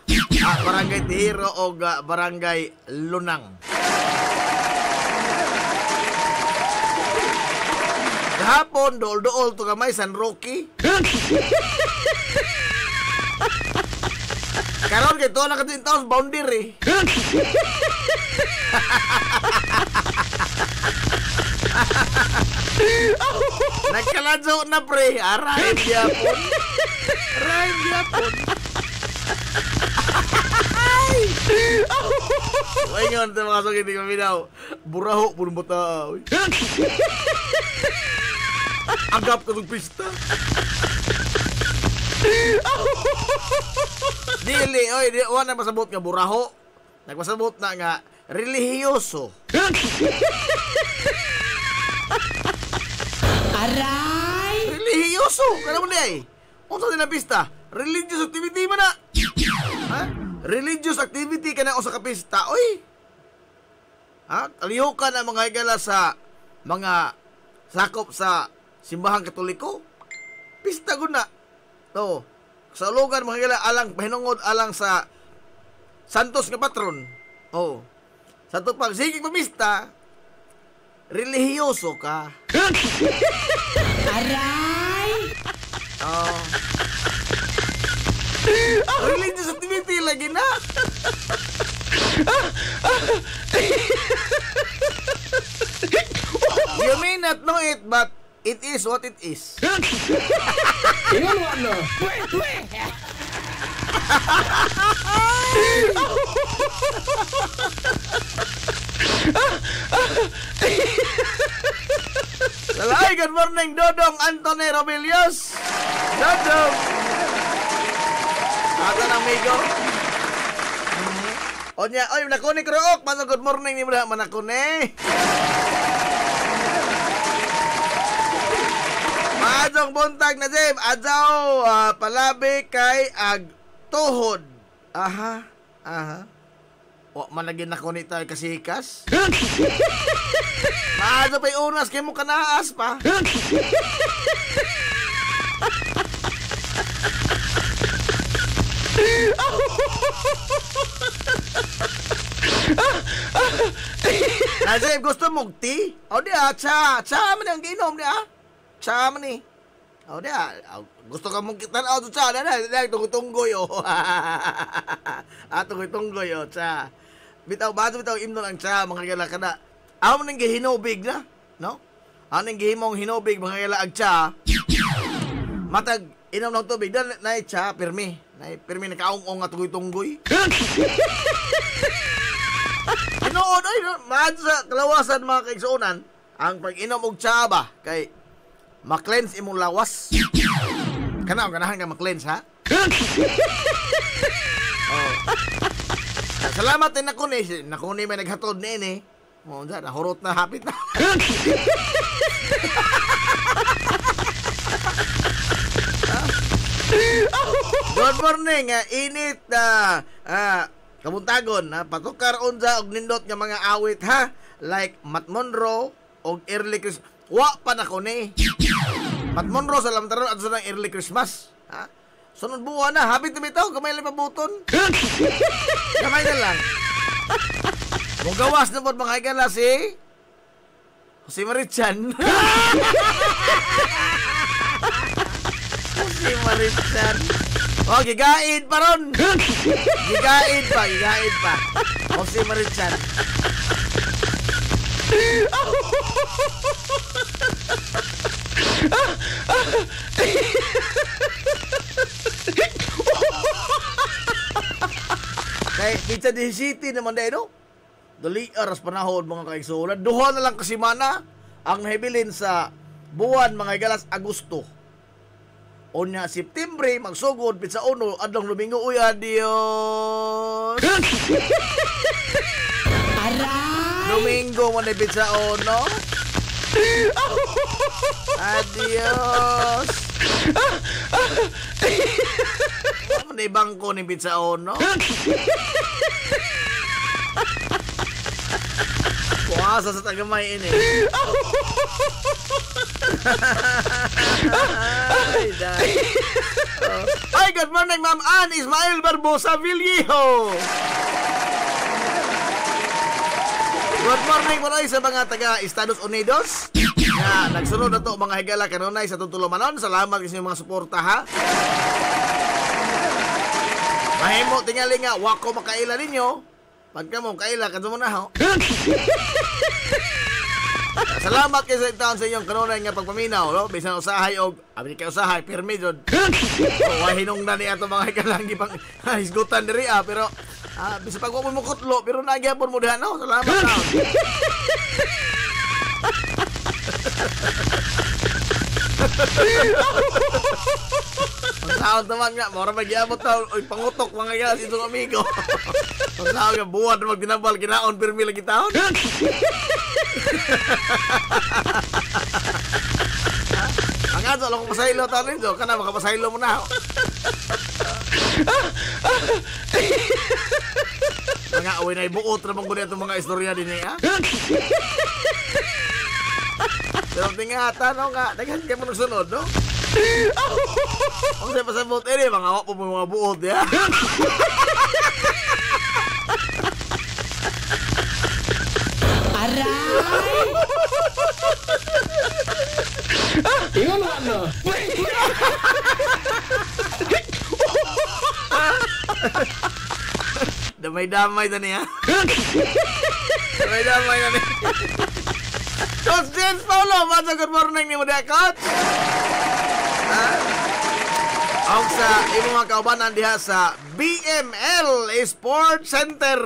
Barangay Tihiro o Barangay Lunang. Kahapon dool-dool to kamay San Roque. Karon kay to nakatintaw boundary. Nagkaladyo na pre, arahin gyapon. Arahin gyapon. Waingon sa mga sugid ni Kaminaw. Buraho pun bata. Agap ka ng pista. Dili, oy, di wala pasabot nga buraho. Nagpasabot na nga relihiyoso. Aray! Relihiyoso! Kaya mo na eh. Unsa din ang pista? Religious activity man na. Ha? Religious activity ka na o sa kapista. Oy! Ha? Aliho ka na mga higala sa mga sakop sa simbahang katoliko. Pista ko na. To. Sa lugar mga higala alang pahinungod alang sa Santos nga patron. Oh. Sa tupang sige pamista, relihiyoso ka. Aray! Oh. Religious activity lagi na. You may not know it, but it is what it is. Ingon wa no. Lalay, good morning, Dodong Anthony Robilios. Dodong. Ato ng amigo. Onya, oy, manakuni krook. Mano, good morning ni mga manakuni. Maadong buntag na, Jim. Adjaw, palabi kay agtuhod. Aha. O, managin na ko ni tayo kasikas. Maadong pa'y unas, kayo mo kanaas pa. Nazim, gusto mong tea? O di cha man ang ginom di cha man ni. O di gusto ka mong kitanaw to cha na tunggoy o. Tunggoy o cha. Bitaw imno ang cha mga gala kada. Amo nang gihinubig na, no? Anong gihimong hinubig mga gala ag cha. Matag inom ng tubig dan na cha pirmi. Pirmi na kaong-ong at tunggoy. Tinood ay maad sa kalawasan mga kaigsuunan ang pag-inom og tsa ba kay ma-cleanse imong lawas. Ganahan ka ma-cleanse ha? Oh. Salamat din nakuni may naghatod ni ini. Mo na hurot na hapit na. Good morning, init na kabuntagon, patukar unsa og nindot nga mga awit ha, like Matt Monroe og Early Christmas. Wa pa na ko ni. Matt Monroe sa lamtaron at sa Early Christmas, ha? Sunod buwan na, habit na bitaw, kamay lang pabuton. Kamay na lang. Mong gawas na po mga igala si Marichan. Si Marichan. Oh, gigaid pa ron. Gigaid pa. O si Marichan. Kay pizza di city naman dahil, no? Dali aras panahon mga kaigsulan. Duha na lang kasi mana ang nahibilin sa buwan mga igalas Agosto. Onya Septembre magsugod pizza uno adlong Domingo uy adios. Domingo man pizza uno. Adios. Ano na bangko ni pizza uno? Puasa sa tagamay ini. Ay, good morning, Ma'am Ann Ismael Barbosa Villejo. Good morning po sa mga taga Estados Unidos. Nagsunod na to mga higala kanunay sa tutulumanon. Salamat sa inyong mga suporta ha. Mahimo tingali nga wako makaila ninyo. Pagka mo kaila kadto mo na ho. Salamat kayo sa taon sa inyong kanunay nga pagpaminaw, no? Bisan usahay og abi kay usahay pirmi jud. Wa hinungdan ni ato mga hikalangi pang hisgutan diri pero bisa pag mo kutlo pero nagyapon mo diha no. Salamat taon. Ang taman nga, mora magyabot taon, oy pangutok mga galas itong amigo. Ang taon nga, buwan na magdinabal, kinaon, pirmi lagi taon. Ang ato, alam ko pasahilo taon rin, ka na, makapasahilo mo na. Mga away na ibuot naman ko na itong mga istorya din eh, ha? Pero tingatan, no nga, naghan kayo mo nagsunod, no? Ang sa'yo pasabot, mga awak po mga buot, ya? Ingon mo ano? Damay-damay na niya. Damay-damay na niya. Coach James Paulo, Macho, good morning ni mo diha, Coach. Ang sa imong mga kaubanan diha sa BML Sports Center.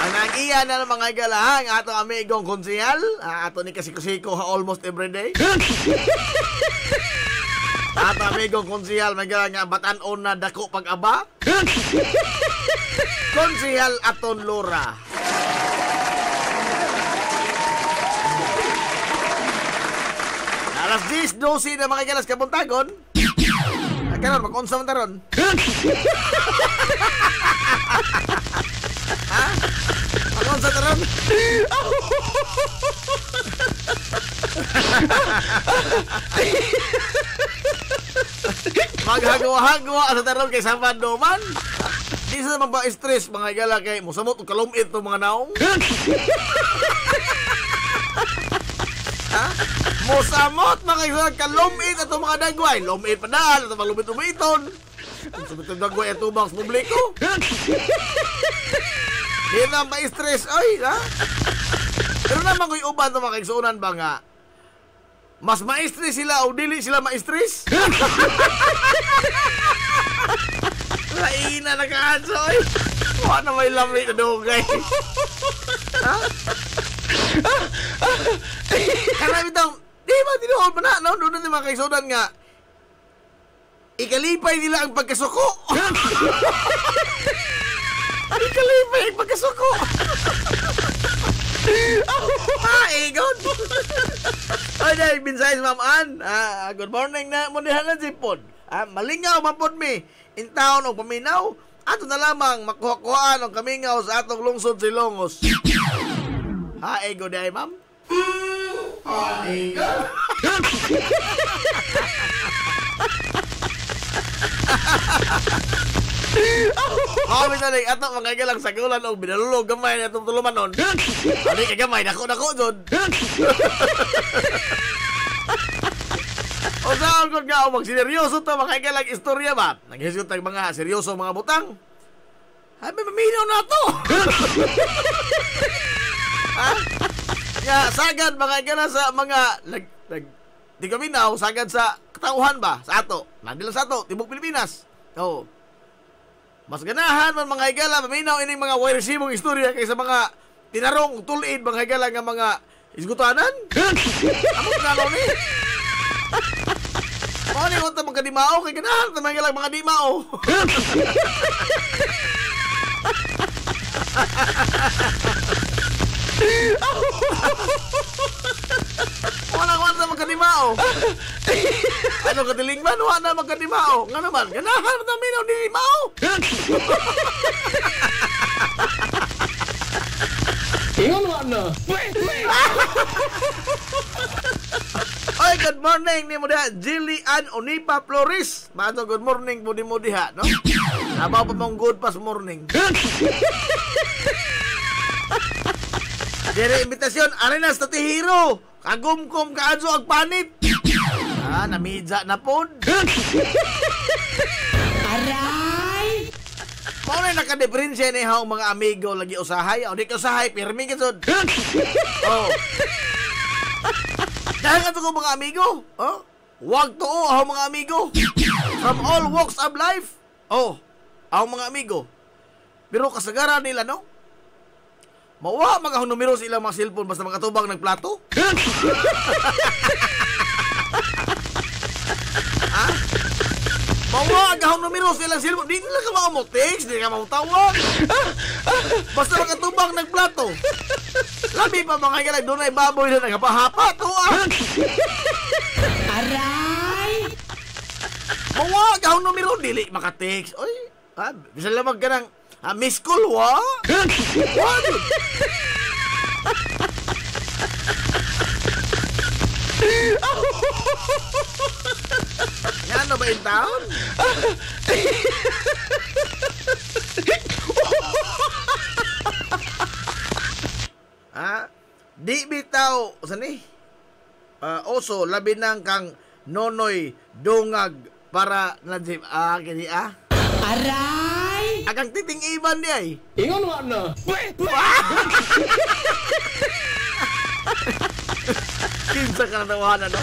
Ang nagiya na ng mga galahang atong amigong konsehal, ato ni Kasiko almost every day. Ato amigong konsehal may galang nga batan-on na dako pag-aba. Konsehal Aton Lora. Alas 10:12 na mga galas kabuntagon. Karon mag-unsa man taron. Ha? Mag-unsa taron. Maghagawa-hagawa sa taron kay Sabado man. Di sa magpa-stress mga igala kay musamot og kalumit to mga naong. Ha? Musamot mga igala kalumit ato mga dagway. Lumit pa daan ato malumit-lumiton. Sumit dagway ato bang publiko. Di na ma-stress ay, ha? Pero naman ko'y uban to mga kaigsuunan ba nga mas ma-stress sila o dili sila ma-stress? Laina na kaansoy. Wala na may lamig na dugay. Ha? Karami daw, di ba tinuod pa na, no? Doon natin mga kaigsuunan nga ikalipay nila ang pagkasuko. Ikalipay ang pagkasuko. Igon. Ay, dahil binsay Ma'am Ann. Good morning na munihangan si Pod. Malingaw mapod mi. In town o paminaw. Ato na lamang makuha-kuhaan ang kamingaw sa atong lungsod Silongos. Igo dahil Ma'am. Igo. Kami na lang ato mga galang sa kulan o binalulog gamay na itong tuluman nun. Ano kay gamay, dako-dako dyan. O saan ko nga o magsineryoso to mga galang istorya ba? Naghihisot ang mga seryoso mga butang. Ay, may maminaw na to. Ha? Nga, sagad mga galang sa mga di kaminaw, sagad sa katauhan ba? Sa ato. Nandila sa ato, Tibok Pilipinas. Oo. Mas ganahan man mga higala maminaw ining mga wairesibong istorya kaysa mga tinarong tulid mga higala nga mga isgutanan. Amo ganaw ni. Mo ni unta magkadimao kay ganahan ta mga mga dimao. Wala ko na magkadimao. Ano katilingman? Wala na magkadimao. Nga naman, ganahan mo namin ang dinimao. Ingon mo ano? Oy, good morning ni mo diha, Jillian Onipa Flores. Mato, good morning po di mo diha, no? Nabaw pa mong good past morning. Dire imbitasyon, Arenas Tatihiro. Kagumkom kaadso ag panit. Namidza na pod. Aray! Mao na nakadeferensya ni hao mga amigo lagi usahay. O di ka usahay, pirmi ka sud. Oh. Dahil ato ko mga amigo. Oh. Wag tuo hao mga amigo. From all walks of life. Oh. Hao mga amigo. Pero kasagaran nila, no? Mawa magahong numero sa ilang mga cellphone basta makatubang nagplato. Ha? Mawa agahong numero sa ilang cellphone. Di nila ka maumotex, di ka mautawag. Basta makatubang nagplato. Labi pa mga galang doon ay baboy na naghapahapat. Aray! Mawa agahong numero, dili makatex. Oy, bisa lamag ka ng miss call, wa? What? Yan na ba in town? tao sani oso labi nang kang nonoy dungag para najib kini Aray! Akang titing iban di ay. Ingon wa na. Kinsa ka natawanan no?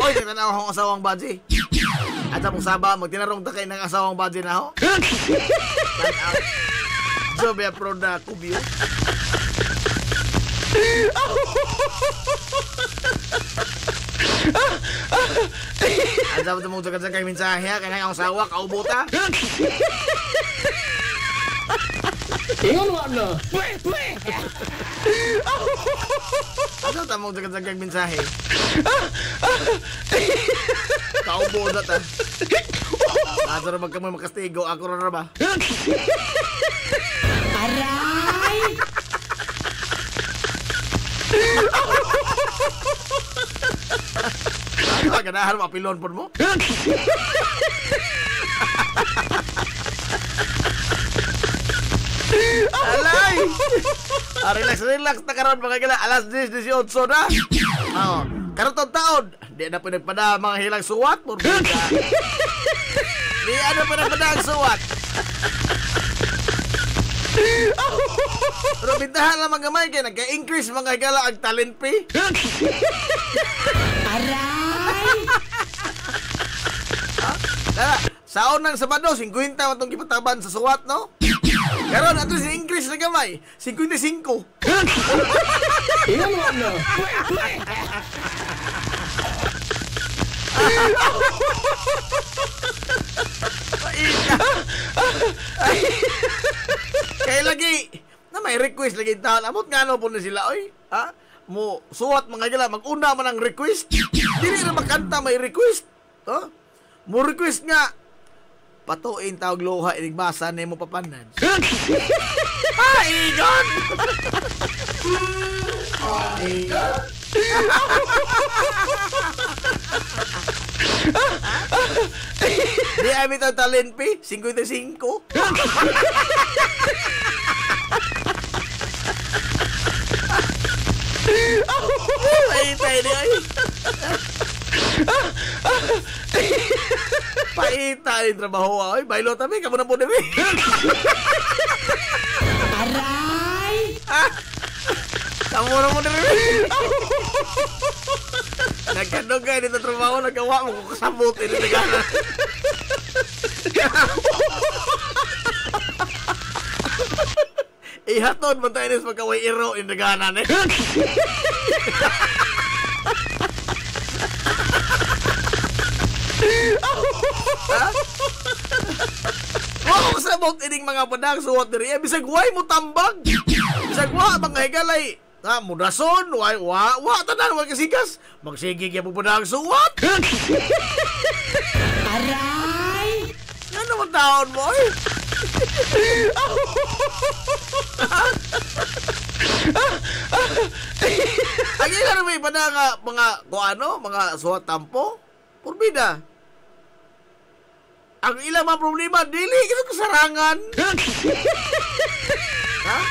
Oy, tanaw akong asawang badji. At mong saba, magtinarong takay ng asawang badji na ho. Jobe pro na kubyo. Ada mo tumutog sa kay mensahe kaya ang sawa kaubuta. Ingon wa na. Ada ta mo sa kay mensahe. Kaubuta ta. Asa ra magkamoy makastigo ako ra ba? Aray! Ganahan mapilon po mo? Alay! Relax na karon mga gila. Alas 10:18 na. Karon taon. Di na pinagpada mga hilang suwat. Di ano pinagpada ang suwat. Pero bintahan lang mga gamay kaya nagka-increase mga gala ang talent fee. Aray! Sa unang Sabado, 50 matong gipataban sa suwat, no? Karon ato si increase na gamay, 55. Ingon mo na. Kaya lagi na may request lagi taon. Amot nga no po na sila, oy. Ha? Mo suwat mga gila, mag-una man ang request. Dili na makanta may request. Mo request nga patuin tawag luha inigbasa na mo papanan. Igon! Igon! Di amin ang talent fee, 55. Paitay di ay. Paitay yung trabaho ay. Bailo tabi, kamo na po nabi. Aray! Kamo na po nabi. Nagkandog kayo dito trabaho, nagawa mo kung kasabot. Iniliganan. Ihatod man tayo nis magkaway iro iniliganan eh. Wow, sabot ining mga padang suwat diri. Bisag way mo tambag. Bisag wa mga higalay. Mudason, wa tanan wa kasigas. Magsigig ya mo padang suwat. Aray! Ano man taon mo eh? Ang ilan na may padang mga suwat tampo. Purbida. Ang ilang mga problema, dili kita kasarangan. Ha?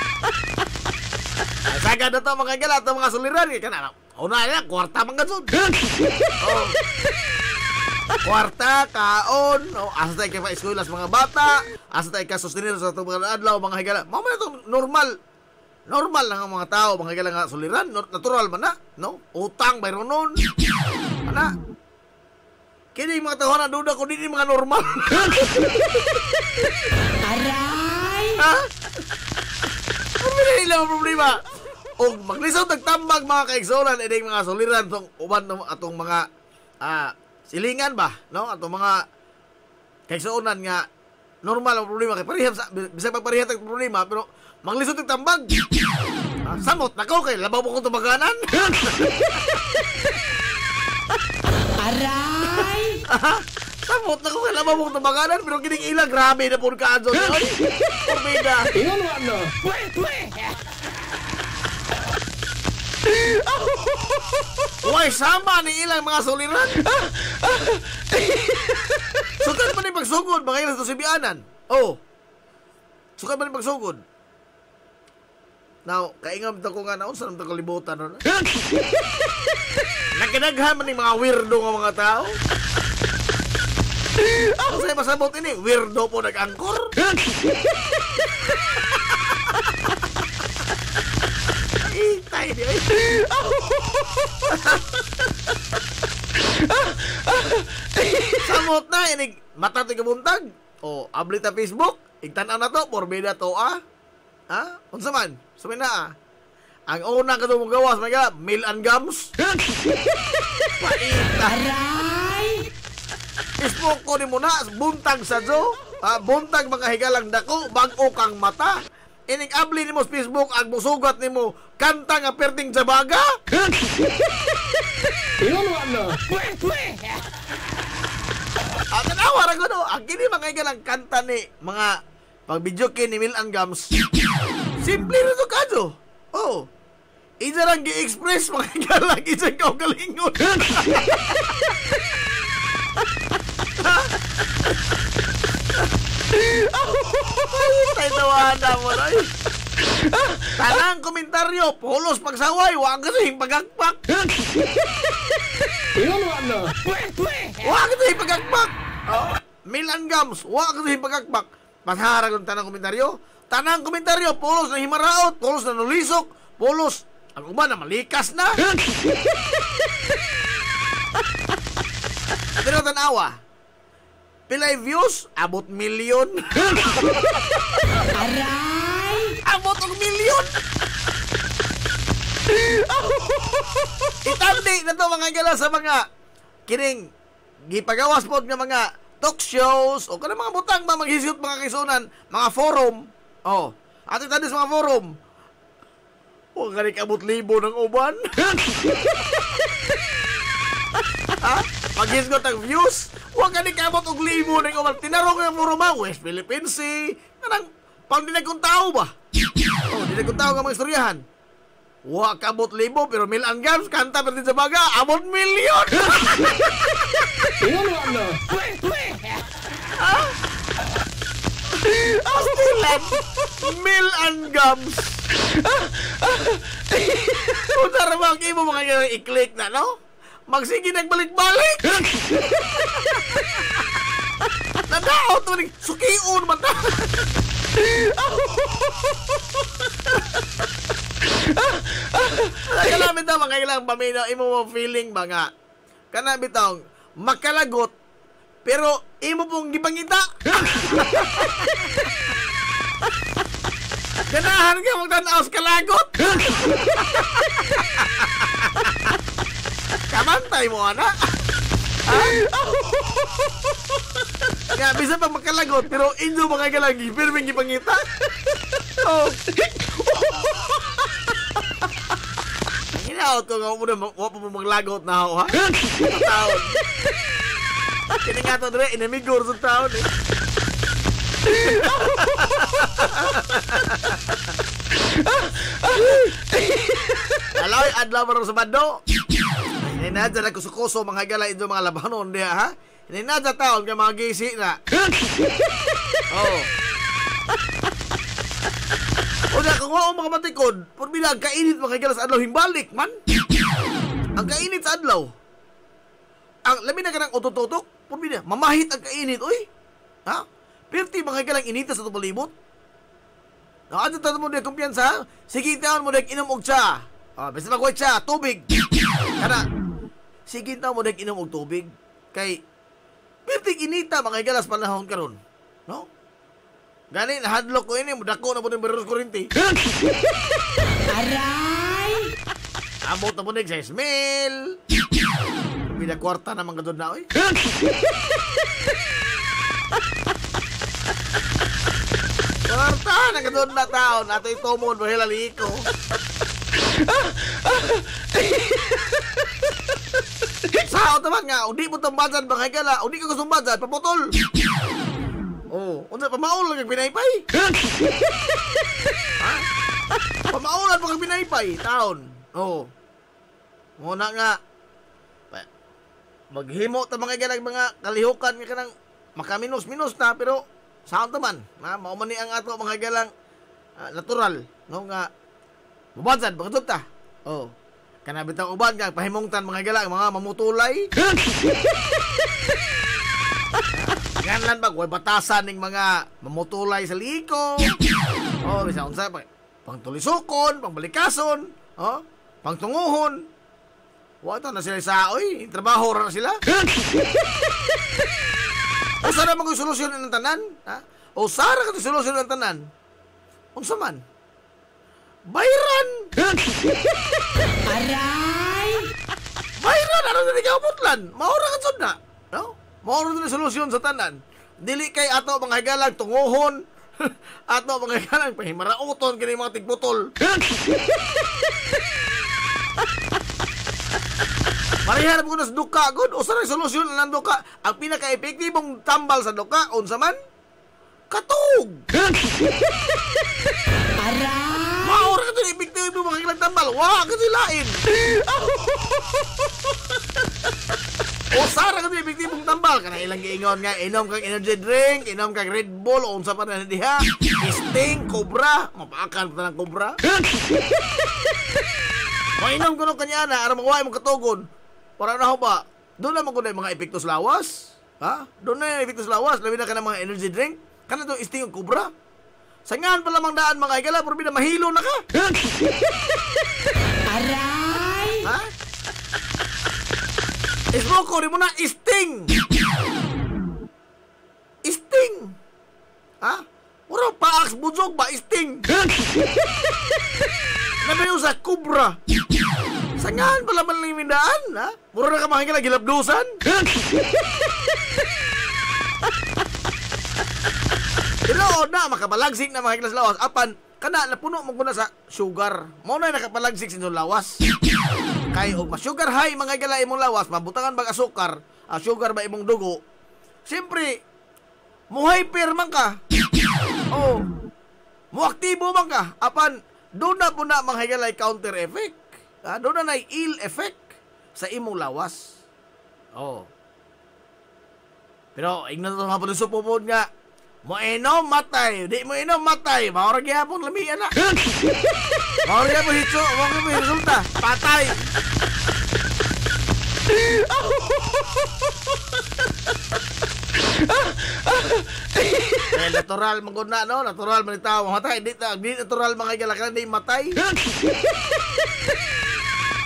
Sagad na ito mga gala, ito mga suliran. Una yan, kwarta mga sud. Kwarta, kaon, asa tayo kayo pa-eskulas mga bata, asa tayo ka-sustenir sa itong mga adlaw, mga higala. Mamaya ito, normal lang ang mga tao, mga higala nga suliran. Natural man na, no? Utang, bayron nun. Ano? Kini mga tao na duda ko din mga normal. Aray! Ha? Ano ilang problema? O maglisaw tagtambag mga kaigsolan edeng mga soliran tong uban atong mga silingan ba, no? Atong mga kaigsolan nga normal ang problema kay parehab sa bisag pagparehab tag problema pero maglisaw tagtambag. Samot nako kay labaw mo kong tumaganan. Aray! Samot na ko kailan mo tumaganan pero kining ila grabe na po ka adso. Oy! Purbida! Ingon mo na! Uy, sama ni ilang mga suliran. Sugad pa ni pagsugod mga ilang sa Sibianan. Oh. Sukay ba ni pagsugod? Now, kaingam to ko nga naon sa nang kalibutan ron. Nagkanaghan man ng mga weirdo nga mga tao. Ako sa'yo masabot ini, weirdo po nag-angkor. Itay di ay. Samot na, inig mata to kabuntag. O, ablit na Facebook. Igtanaw na to, porbida to Ha? Unsa man? Sabi na Ang una ka itong gawas, mga meal and gums. Paita. Facebook ko ni mo na, buntag sa jo. Buntag mga higalang dako, bago kang mata. Ining abli ni mo sa Facebook, ang musugat ni mo, kanta nga perting jabaga. Yun wala. Tanawa ra ko no, ang kini mga higalang kanta ni mga pag-video ni Meal and Gums. Simple na to kadyo. Oh. Isa lang gi-express mga higalang isa ka galingon. Tayo tawanan mo rin. Tanang komentaryo, polos pagsaway, wag kasing pagakpak. Yun wala. Wag kasing pagakpak. Meal and Gums, wag kasing pagakpak. Masharag ang tanang komentaryo. Tanang komentaryo, polos na himaraot, polos na nulisok, polos ang uban na malikas na. Pero tanawa, pilay views, abot milyon. Aray! Abot ang milyon. Itandi na to mga gala sa mga kining gipagawas po ng mga talk shows o kana mga butang ba maghisiyot mga kaisunan, mga forum. Oh, ato tadi sa mga forum. Huwag ka rin kabot libo ng uban. Pag-hisgot ang views, huwag ka rin kabot og libo ng uban. Tinarong yung forum ba? West Philippines Sea. Kanang, pang dinagkong tao ba? Oh, dinagkong tao ka mga istoryahan. Huwag kabot libo, pero Meal and Gums, kanta pero din sa baga, abot milyon. Yun wala. Astilan, Meal and Gums. Kung naramang mo mga ganang i-click na, no? Magsige nagbalik-balik. Nadaot mo rin, sukiun man na. Kalamin daw mga ilang paminaw, imo mo feeling ba nga? Kanabit daw, makalagot, pero imo pong gipangita. Ganahan ka magtanaw sa kalagot. Kamantay mo, anak. Kaya bisa pa makalagot, pero inyo mga galagi, pero may gipangita. Oh. Hinaot ko nga muna, wapa mo maglagot na ako, ha? Ito taon. Kini nga to, dre, inamigor sa taon, eh. Aloy, adlaw mo sa bando. Hinadya na kusukuso mga gala ito mga labanon diya, ha? Hinadya taon ka mga gisi na. Oh. Una, kung wao mga matikod, purbila, ang kainit mga gala sa adlaw, himbalik man. Ang kainit sa adlaw. Ang lamin na ka ng utututok, purbila, mamahit ang kainit, uy. Ha? Pirti mga galang inita sa tupalibot. Ano tayo mo na kumpiyansa, ha? Sige, taon mo na inom og tsa. Basta magway tsa, tubig. Kana, sige, taon mo na inom og tubig. Kay, pirti inita mga galas panahon karon, no? Gani, nahadlok ko ini, mudako na po ng beros kurinti. Aray! Amot na po na 6,000. Pinakwarta naman ka doon na, oy. Kwarta na ka doon na taon. Ato itomon, mahilali ko. Sao naman nga, hindi mo tambazan baka gala, hindi ka kusumbazan, paputol. Oh, unsa pamaul lang kag pinaypay. Ha? Pamaulan pa kag pinaypay taon. Oh. Muna nga maghimo ta mga galang mga kalihukan nga kanang makaminos-minos na pero Saan man? Mao man ni ang ato mga higala natural, no nga mubansad pagkatub ta. Oh. Kana bitaw uban nga pahimungtan mga higala mga mamutulay. Ganlan ba way batasan ning mga mamutulay sa liko. Oh, bisa unsa pa pangtulisokon, pangbalikason, oh, pangtunguhon. Wala na sila sa trabaho ra na sila. Usa ra man solusyon ng tanan, ha? Usa ra ka solusyon ng tanan. Unsa man? Bayran. Aray! Bayran ano na gawutlan? Mao ra ka sud na, no? Mao ra na solusyon sa tanan. Dili kay ato mga hagalang tunguhon. Ato mga hagalang pahimarauton kini mga tigputol. Parehara po na sa duka, good. O sa solusyon ng duka, ang pinaka-epektibong tambal sa duka, unsa man? Katug! Aray! Maura ka ito na epektibong mga tambal. Wah, kasi lain. O sara ka ito na epektibong tambal. Kana ilang giingon nga, inom kang energy drink, inom kang Red Bull, o unsa pa na diha. Sting, Cobra. Mapaakan pa ng Cobra. Mainom ko nung kanya na, aram makuha mong katugon. Para na ho ba? Doon naman ko na yung mga epektos lawas. Ha? Doon na yung epektos lawas. Labi na ka ng mga energy drink. Kana ito isting yung Cobra. Sangan pa lamang daan mga higala. Pero na mahilo na ka. Aray! Ha? Ismoko, rin mo na isting. Isting. Ha? Puro paaks bujog ba? Isting. Nabi yung sa Cobra. Sangan pala man lang yung mindaan, ha? Mura na ka makikila gilabdusan. Pero na, makapalagsik na makikila sa lawas. Apan, kana, napuno mo kuna sa sugar. Mo na nakapalagsik sa lawas. Kaya, og ma-sugar high, mga higala imong lawas, mabutangan bag asukar, sugar ba imong dugo. Siyempre, muhyper man ka. Oh, muaktibo man ka. Apan, doon na po na mga higalay counter effect. Doon na ill effect sa imong lawas. Oh. Pero, ignan ito mga palusupupod nga. Mo inom matay. Di mo inom matay. Maurag yapon lamian na. Maurag yapon hitso. Maurag yapon resulta. Patay. Natural maguna, no? Natural manitaw matay. Di natural mga higala di matay.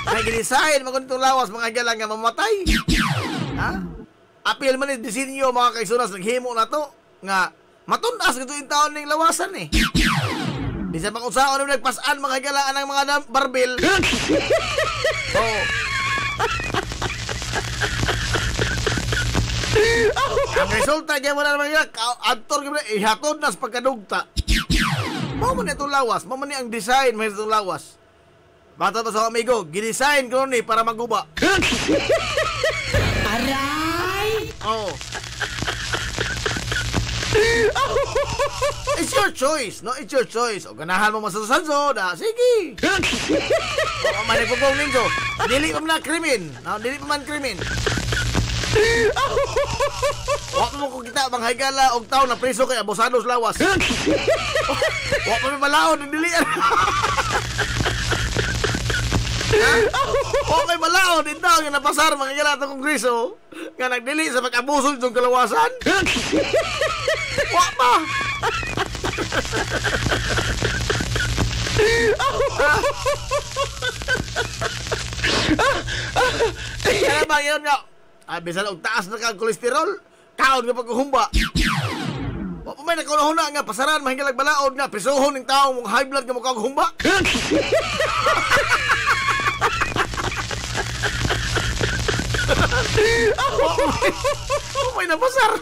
May ginisahin mga ganitong lawas mga higala nga mamatay. Ha? Apil man disenyo mga kaisunas naghimo na to nga matundas ito yung taon ng lawasan eh. Di sa pang usaon na nagpasan mga higala ng mga barbil. Oh. Ang resulta kaya mo na naman yan, adtor kaya mo na, ihatod na sa pagkadugta. Mau man itong lawas, mau man ang design may itong lawas. Bata pa sa amigo, gidesign ko ni para maguba. Aray! Oh. It's your choice, no? It's your choice. O ganahan mo masasanso, sige. O manipugong ninyo. Dili pa man krimen. No, dili pa man krimen. Wak mo kung kita bang higala og taon na preso kay abusados lawas. Wak mo malaon ng dilian. Okay malaon din daw yung napasar mga higala sa kongreso nga nagdili sa pag-abuso itong kalawasan. Wak pa. Kaya ba yun nga? Bisan og taas na kang kolesterol, kaon nga pagkuhumba. Wa pa may nakunahuna nga pasaran mahingalag balaod nga prisuhon ning tawo mong high blood nga mukha humba. May napasar.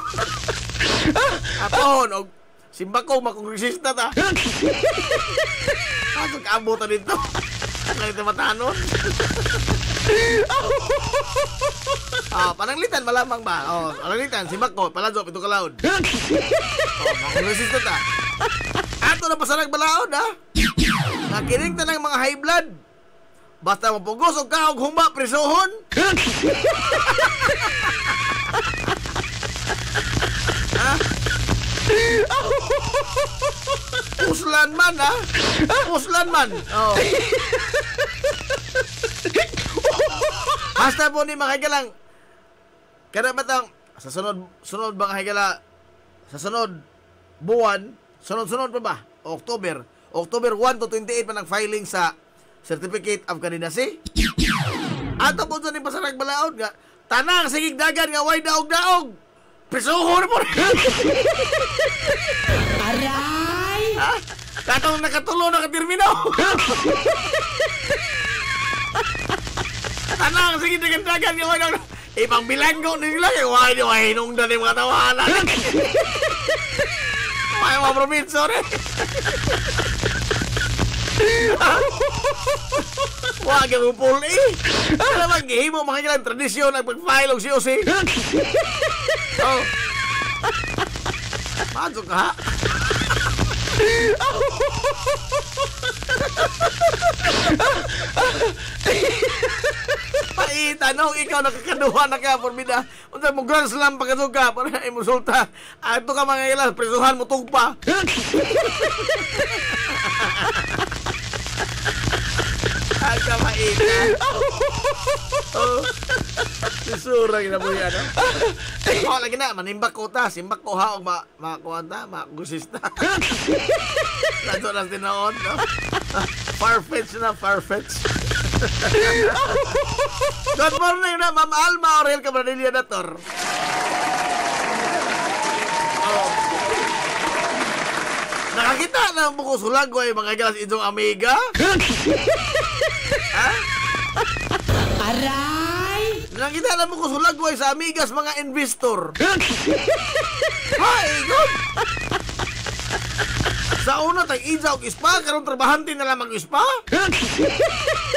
Aton og simba ko makongresista ta. Ako kabutan dito. Ngayon matanon. Pananglitan malamang ba? Pananglitan, si Mako, palazop, ito kalaod. Makongresista ta. Ato na pasarag balaod, ha? Nakinig ta ng mga high blood. Basta mapugos o kaog humba, prisuhon. Ha? Puslan man, ha? Puslan man. Oh. Hasta po ni mga higala. Kada batang sa sunod mga higala, sa sunod buwan, sunod pa ba? October 1 to 28 pa ng filing sa Certificate of Candidacy. Ato po sa ni pasarag balaod nga, tanang sigig dagan nga way daog-daog. Prisuhon mo. Aray! Ha? Katong nakatulo nakatermino. Tanang sigig dagan nga way daog-daog. Ibang bilanggo nila kay way hinungdan ni mga tawanan. May mga probinsyo rin. Wag ang upol Ano maghihimo mga kailang tradisyon ang pag-file og COC. Oh. Masok ka ha? Paitanong ikaw nakakaduha na ka Forbida. Unsa mo grand slam pagkasuka para ay musulta. Ato ka mga ilas presuhan mo tugpa. Agka maita. Oh. Susurang na po yan. Oh, lagi na manimbak ko ta, simbak ko ha og makuanta, magusista. Lato lang tinoon, no? Farfetch na, farfetch. Good morning na, Ma'am Alma Aurel Cabradilla Dator. Oh. Nakakita na ang buko sulagway mga galas itong amiga? Ha? Aray! Nakakita na ang buko sulagway sa amigas mga investor. Hay, good! Sa una, tag-idza og ispa, karon trabahante na lamang ispa.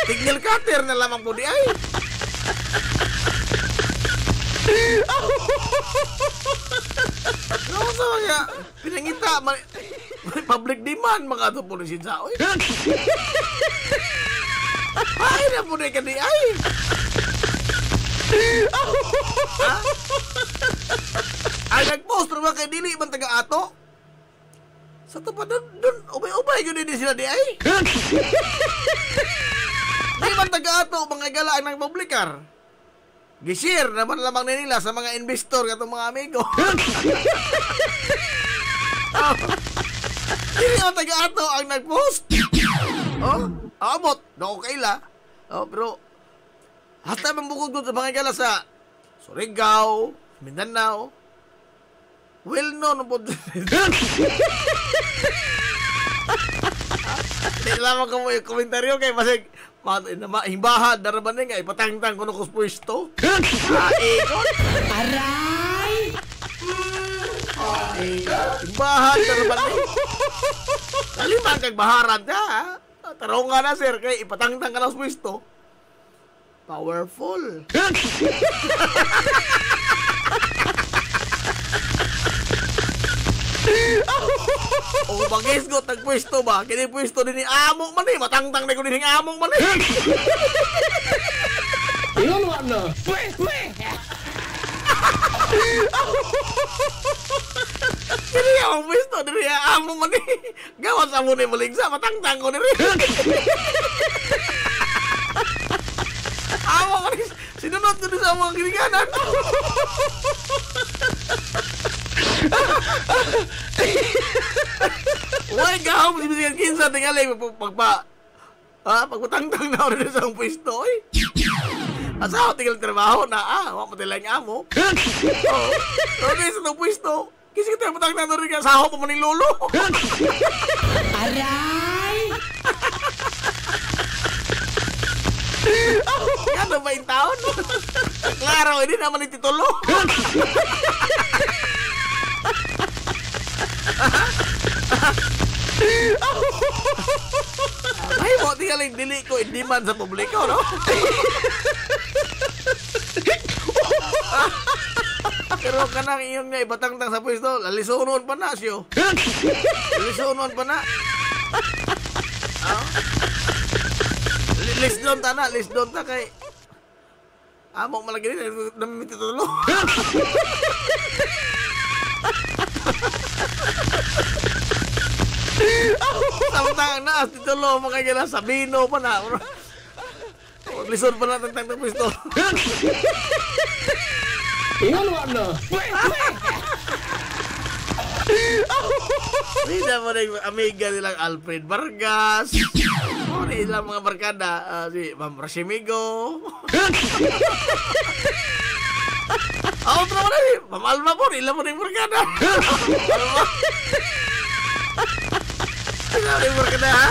Tigil cutter na lamang po di ay. Ano sa mga pinangita, public demand mga ito po ni Sinsa. Ay na po na ka di ay. Ha? Ay nag-post naman kay Dili man taga-ato. Sa tapat doon, ubay-ubay yun din sila di ay. Di man taga-ato, mga gala ang nagpublikar. Gishare naman lamang nila sa mga investor katong mga amigo. Oh. Hindi ang taga-ato ang nag-post. Oh, abot, na okay la. Oh, pero hasta mambukod doon sa mga gala sa Surigao, Mindanao. Well known po. Hindi lamang ka mo yung komentaryo kay masig himbahan daraban nga ipatangtang kuno kus pwesto. Ikot. Aray! Himbahan daraban ni. Talimang kag baharan ta. Tarong nga na sir kay ipatangtang ka na kus pwesto. Powerful. O bagis ko tag pwesto ba? Kini pwesto din ni amo man eh. Matangtang na ko din ni amo man eh. Iyon wa na. Pwe! Kini ang pwesto din ni amo man eh. Gawas amo ni maligsa. Matangtang ko din eh. Amo man eh. Sinunod ko din sa mga kiniganan. Why gahom si Bisigan Kinsa tingali pagpatangtang na rin sa pwesto eh. Asawa tinggal trabaho na wak mo tilang amo. Okay sa itong pwesto kasi kita patangtang na rin ka asawa pa maning lolo. Aray! Ano ba yung taon? Klaro, hindi naman ititulo. Ay mo, tingaling dili ko indiman sa publiko, no? Pero kanang iyong nga ibatangtang sa pwesto, lalisunon pa na siyo. Lalisunon pa na. List doon ta kay amo malagi rin namin titulo. Samtang naas dito lo mga gila Sabino pa na. Lisod pa natin tang pwesto. Ingon na. Hindi mo na yung amiga nilang Alfred Vargas. O nilang mga barkada. Si Ma'am Rashimigo. Outro mo na rin. Ma'am Alma po. Nilang mo na yung barkada. Alma. Nilang mo na yung barkada ha?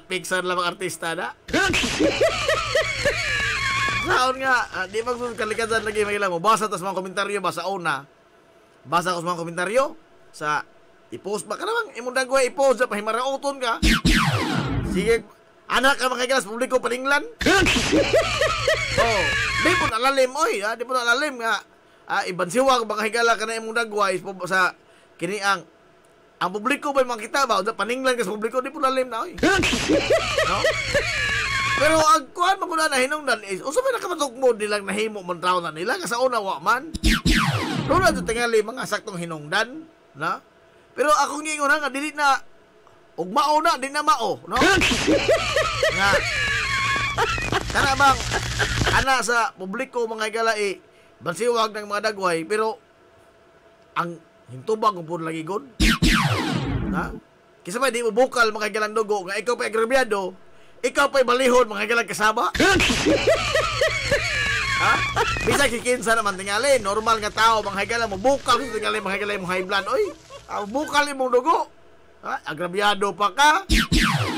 Pixar lang mga artista na. Saon nga, di magkalikatan lagi magilang mo. Basa tas mga komentaryo, basa una. Basa ko sa mga komentaryo. Sa, i-post ba ka naman? Imong dagway, i-post sa pahimarauton ka. Sige, anak ka mga gilas, publiko paninglan. Oh, di po nalalim, oy. Di po nalalim nga. Ibansiwag, baka higala ka na imong dagway sa kiniang. Ang publiko ba makita ba? Paninglan ka sa publiko, di po nalalim na, oy. No? Pero ang kuhan mo na hinungdan is usa may nakamatok mo nilang nahimo man traw na nila kasi una wa man. Doon na tingali mga saktong hinungdan, na. Pero akong giingon nga dili na ug mao na di na mao, no? Nga. Kana bang ana sa publiko mga igala bansiwag ng mga dagway pero ang hintubag ko lagi gud. Na? Kisa ba di mo bukal mga igalang dugo nga ikaw pa agrabyado. Ikaw pa'y balihon, mga galang kasama? Ha? Bisa kikinsa naman tingali. Normal nga tao, mga galang mo. Bukal mo tingali, mga galang mo high blood. Oy, bukal mong dugo. Ha? Agrabyado pa ka.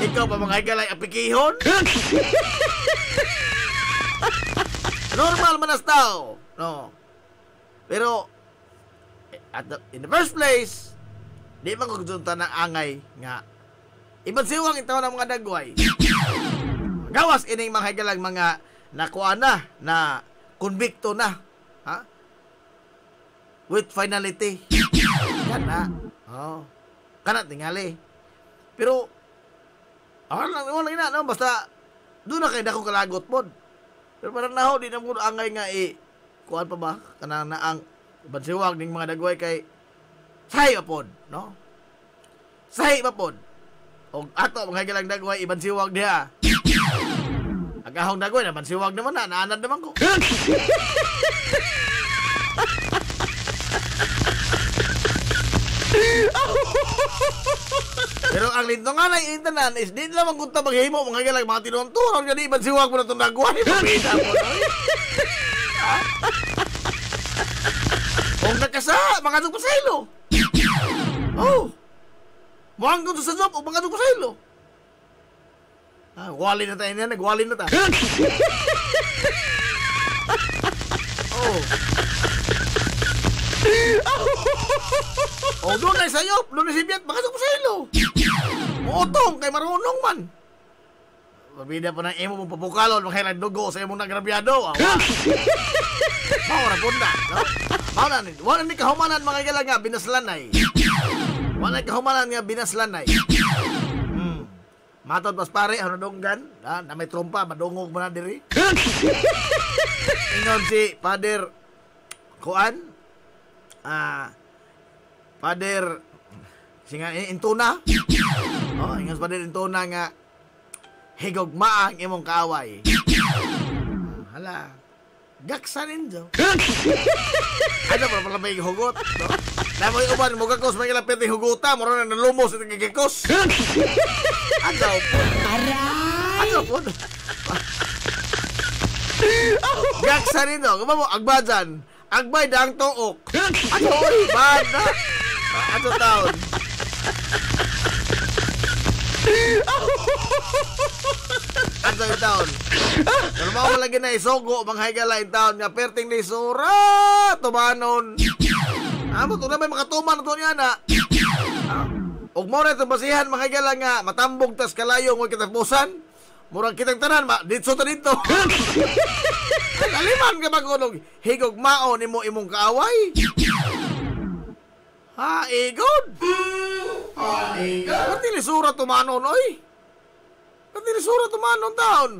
Ikaw pa mga galang apikihon. Normal manas tao. No. Pero, in the first place, di man kugsunta ng angay nga ibansiwang itaw ng mga dagway. Gawas ining mga higalang mga nakuha na konbikto na. Ha? With finality. Yan na. Oh. Kana tingali. Pero wala na, no? Basta doon na kayo na kong kalagot po. Pero parang naho, di na mo angay nga kuhaan pa ba? Kanang na ang bansiwag ng mga dagway kay sahi pa po, no? Sahi pa po. O ato mga higalang dagway ibansiwag diha. Agahong dagway naman siwag naman na naanad naman ko. Pero ang linto nga na intanan is di naman kung tabaghimo mga higalang mga tinunturon nga di ibansiwag mo na itong dagway. Pabida mo na. Kung nagkasa mga dug pasaylo. Oh. Muang kung sa job o mga dug pasaylo. Wali na tayo niya, nagwali na tayo. Oh. Oh, doon na sayop, doon na si Biat, baka sa ilo. Muotong, kay marunong man. Mabida po ng imo mong papukalon, makailan dugo sa imong nagrabyado. Maura punda, no? Maura ni, wala ni kahumanan mga gala nga, binaslanay. Wala ni kahumanan nga, binaslanay. Matod pas pare, ano donggan? Na may trompa, madungog mo na diri. Ingon si Father Kuan. Father singa Intuna. Oh, ingon si Father Intuna nga higugma ang imong kaaway. Hala. Gaksa ninyo. Ano pa pala may hugot, no? Namoy uban mo gakos may lapit ni huguta, moro na nalumos itong gagakos. Ano po? Aray! Ano po? Gaksa ninyo. Kama mo, agba dyan. Agbay daang took. Ano oy? Bada. Ano taon? Ano yung taon? Pero mga lagi na isogo, mga higala yung taon nga, perting ni Sura, tumanon. Amo, ito na may makatuman ito niya na. Ug mo na ito basihan, mga higala nga, matambog tas kalayo, huwag kitapusan. Murang kitang tanan, dito ta dito. Aliman ka magulog, higog mao ni mo imong kaaway. Ha, igod. Ha, igod. Pati ni Sura tumanon, oy. Pati ni Sura tumanon taon.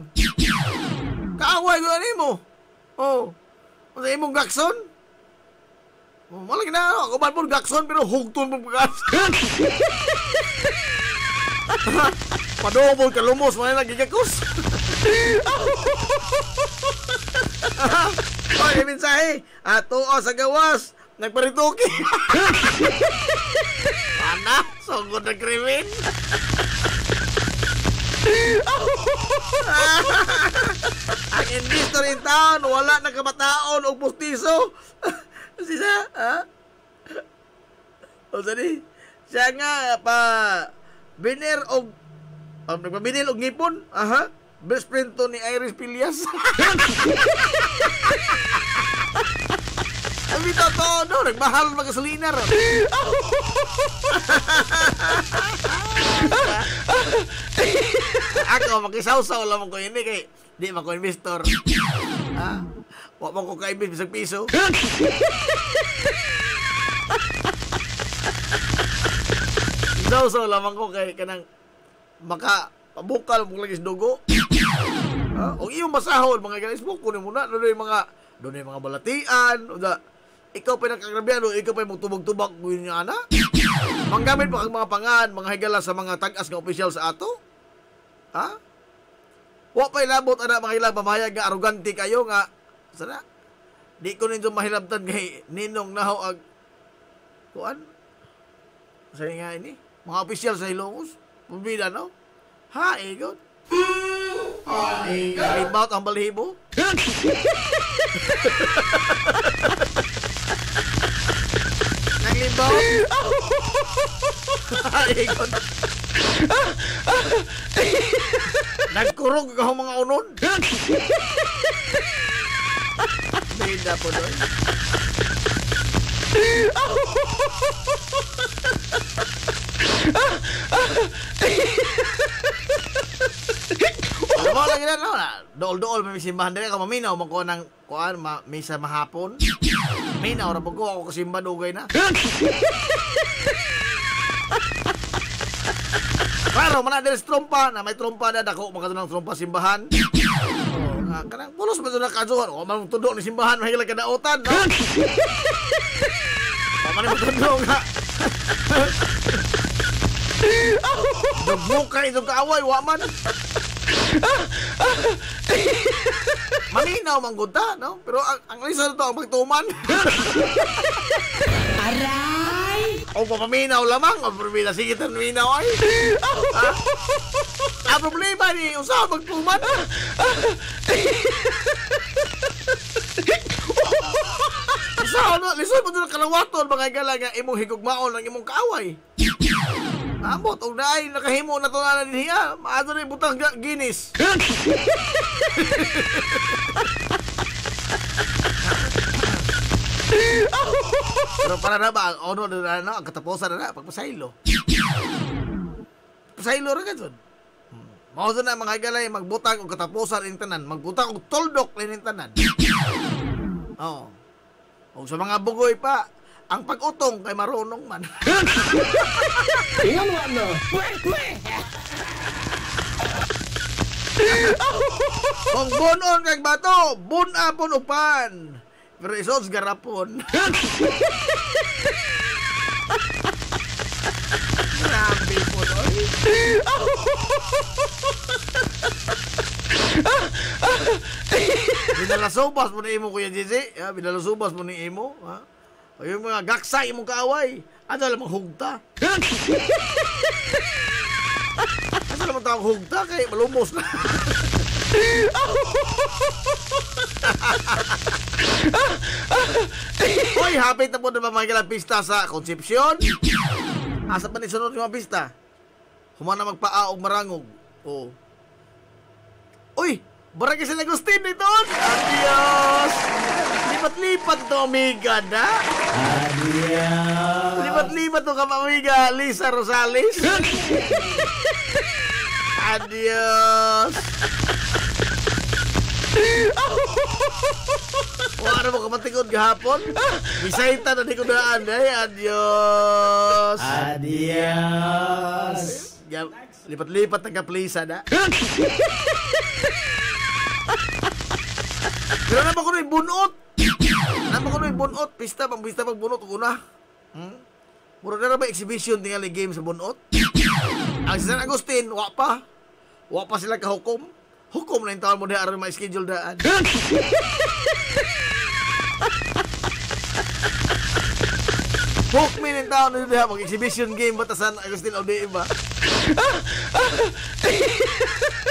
Kaaway ko ani mo. Oh. Unsa imong gakson? Oh, malaki na ako man po gakson pero hugton mo pagkas. Padobol ka lumos man nagigakos. Oy, mensahe. Ato sa gawas nagparituki. Ana, sugod na krimen. Ang investor in town, wala na kamataon o pustiso. Sisa, ha? O sani, siya nga pa biner og nagpabinil og ngipon, aha. Best friend to ni Iris Pilias. Ang bitaw to, no? Nagmahal magasolina ron. Ako, makisaw-saw lang ko ini kay di man ko investor. Ha? Wa mo ko ka-invest bisag piso. Saw-saw lang ko kay kanang maka pabukal mo lagi dugo. Ha? O iyong masahol mga guys, mo kunin mo na doon yung mga balatian, o da, ikaw pa nakagrabihan, o ikaw pa yung tubag-tubag mo yun niya, ana? Manggamit pa ang mga pangan, mga higala sa mga tag-as nga opisyal sa ato? Ha? Wa pa ilabot, ana, mga ilang pamahayag nga arugante kayo nga, sana? Di ko ninyo mahilabtan kay ninong naho ag, kuan? Sa'yo nga ini? Mga opisyal sa Ilongos? Pumila, no? Ha, igot? Limbaut ang balihibo? Naglimbaut? Ikot. Nagkurog ka mga unon? Bida po doon. Alam mo lang yun, no? Dool-dool, may simbahan din ako, maminaw, magkuha ng kuhaan, misa mahapon. Minaw, rapag ko, ako kasimba, dugay na. Claro, manadil sa trompa, na may trompa na, dako, magkatulong trompa simbahan. Kanang pulos ba ito na kaduhan? O, man tudok ni simbahan, mahigilang kadaotan, no? O, man mo tudok, ha? Dugmok ka itong kaaway, waman. Malinaw manggunta, no? Pero ang lisa na ito, ang magtuman. Aray! O papaminaw lamang, o problema, sige tan minaw ay. Ang problema ni, usaha magtuman. Usaha, no? Lisod mo doon kalawaton, mga galaga, imong higugmaon ng imong kaaway. Amot, og naay nakahimo na to na niya. Maado na butang Guinness. Pero para na ba, ono na ang katapusan na pagpasaylo. Pasaylo ra gud. Mao na mga galay magbutang og katapusan ing tanan, magbutang og toldok ning tanan. Oh. Og sa mga bugoy pa, ang pag-utong kay marunong man. Ingon mo ano? Kung bunon kag bato, bunapon upan. Pero isos garapon. Grabe po doy. Binalasubas mo ni imo Kuya Jesse. Binalasubas mo ni imo. Ha? O yung mga gaksay mong kaaway, ano lamang hugta? Ano lamang tawag hugta? Kaya malumos na. Uy, hapit na po na mga ilang pista sa Concepcion. Asa pa ni sunod yung mga pista? Humana magpaaog marangog. Oh. Uy, Barangay San Agustin dito. Adios. Lipat-lipat ito, amiga na. Adios. Lipat-lipat ito, amiga Lisa Rosales. Adios. Wala mo kamatikod gahapon. Bisayta na di ko daan. Adios. Adios. Lipat-lipat ang kaplisa na. Pero naman ko na yung bunot. Naman ko na yung bunot. Pista pag bunot ko na. Mura na ba exhibition tingali game sa bunot? Ang San Agustin, wa pa sila kahukom. Hukom na yung taon mo na aron may schedule daan. Hukmin yung taon na yun, mag-exhibition game ba ta San Agustin o di ba?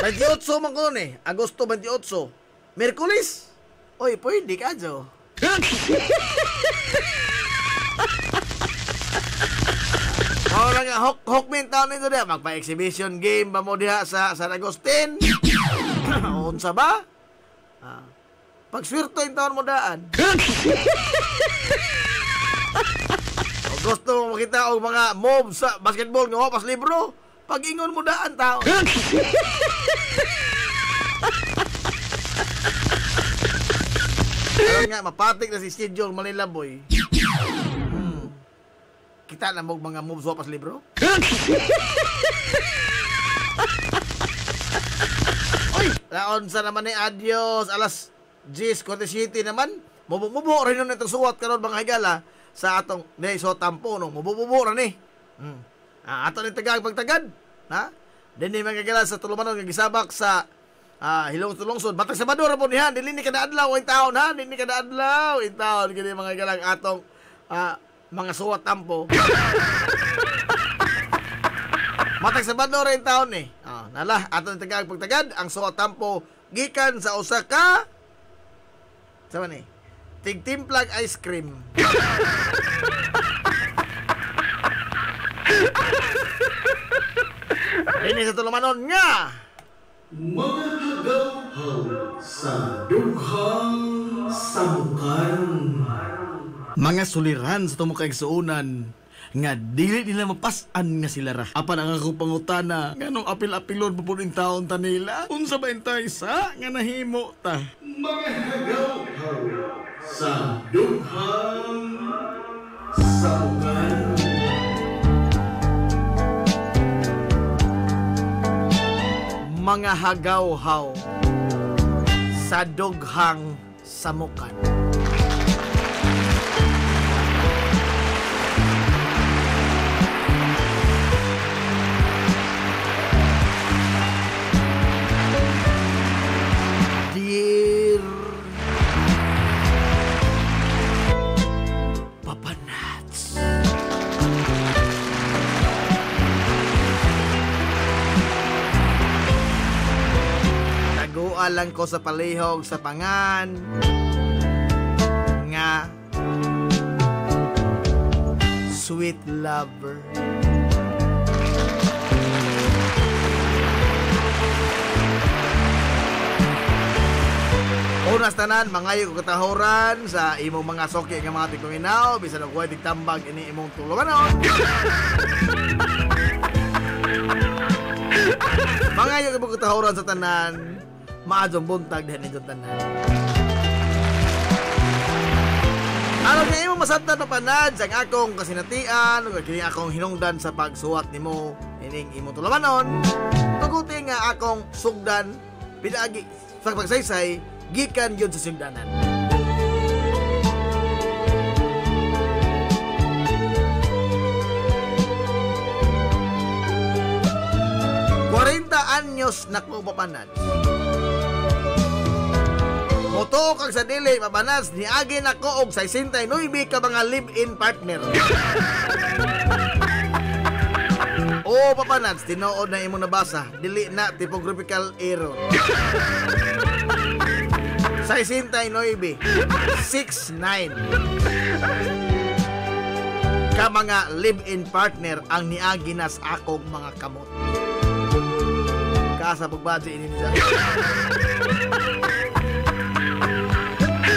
28 man ko nun eh. Agosto 28. Merkulis. Oy, pwede ka, Jo. Oo lang nga, hukmin taon nito diha. Magpa-exhibition game ba mo diha sa San Agustin? Unsa ba? Pagswirto yung taon mo daan. O gusto mo makita og mga moves sa basketball nga wapas libro, pag-ingon mo daan taon. Alam nga, mapatik na si schedule Manila boy. Kita na mo mga moves wapas libro? Oy, laon sa naman ni adios, alas 10:47 naman. Mubo rin nun itong suwat karon mga higala sa atong so tampo no. Mubo ra ni. Ato ni tagag pagtagad, ha? Dinhi mga higala sa tulumanon nga gisabak sa Hilong Tulungsod. Batag sa Bador po nihan, dili ni kada adlaw ang taon ha, dili ni kada adlaw ang taon kini mga higala atong mga suwat tampo. Matag sa Bador ang taon ni. Nala ato ni tagag pagtagad ang suwat tampo gikan sa usa ka sama ni tigtimplag ice cream. Ini sa tulumanon nga mga hagaw-haw sa dughang samukan. Mga suliran sa tumukay suunan nga dili nila mapasan nga sila ra. Apan ang akong pangutana nganong apil-apilon pupunin taon ta nila? Unsa ba intay sa nga nahimo ta? Mga hagaw-haw sa dughang samukan. Mga hagaw-haw sa dughang samukan. Dear Papa Nats, lang ko sa palihog sa pangan nga sweet lover. Unas tanan, mangayo ko katahoran sa imong mga soki nga mga tigtuminaw, bisan og way tigtambag ini imong tulunganon. Mangayo ko katahoran sa tanan, maadong buntag din itong tanan. Ano nga imong masabtan na panad sa akong kasinatian, o kini akong hinungdan sa pagsuwat nimo ining imong tulunganon. Tuguti nga akong sugdan, pinagi sa pagsaysay, gikan yun sa sugdanan. Anyos na ko papanad. Moto kag sa dili papanas ni agi nako og 69 ka mga live-in partner. O papanas tinuod na imong nabasa, dili na typographical error. 69 ka mga live-in partner ang niagi nas akong mga kamot. Sa pagbadyo ini nila.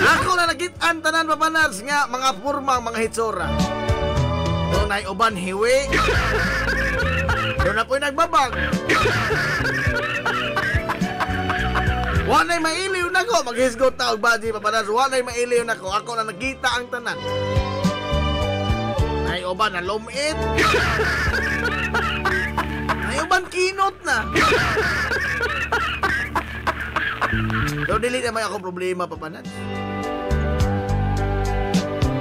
Ako na nagitan tanan papanas nga mga purmang mga hitsura. Doon ay uban hiwi. Doon ako'y nagbabag. Wanay mailiw na ko. Maghisgot ta og badi papanas. Wanay mailiw na ko. Ako na nagkita ang tanan. Ay uban na lumit. Ay uban kinot na. Pero dili naman ako problema, papanan.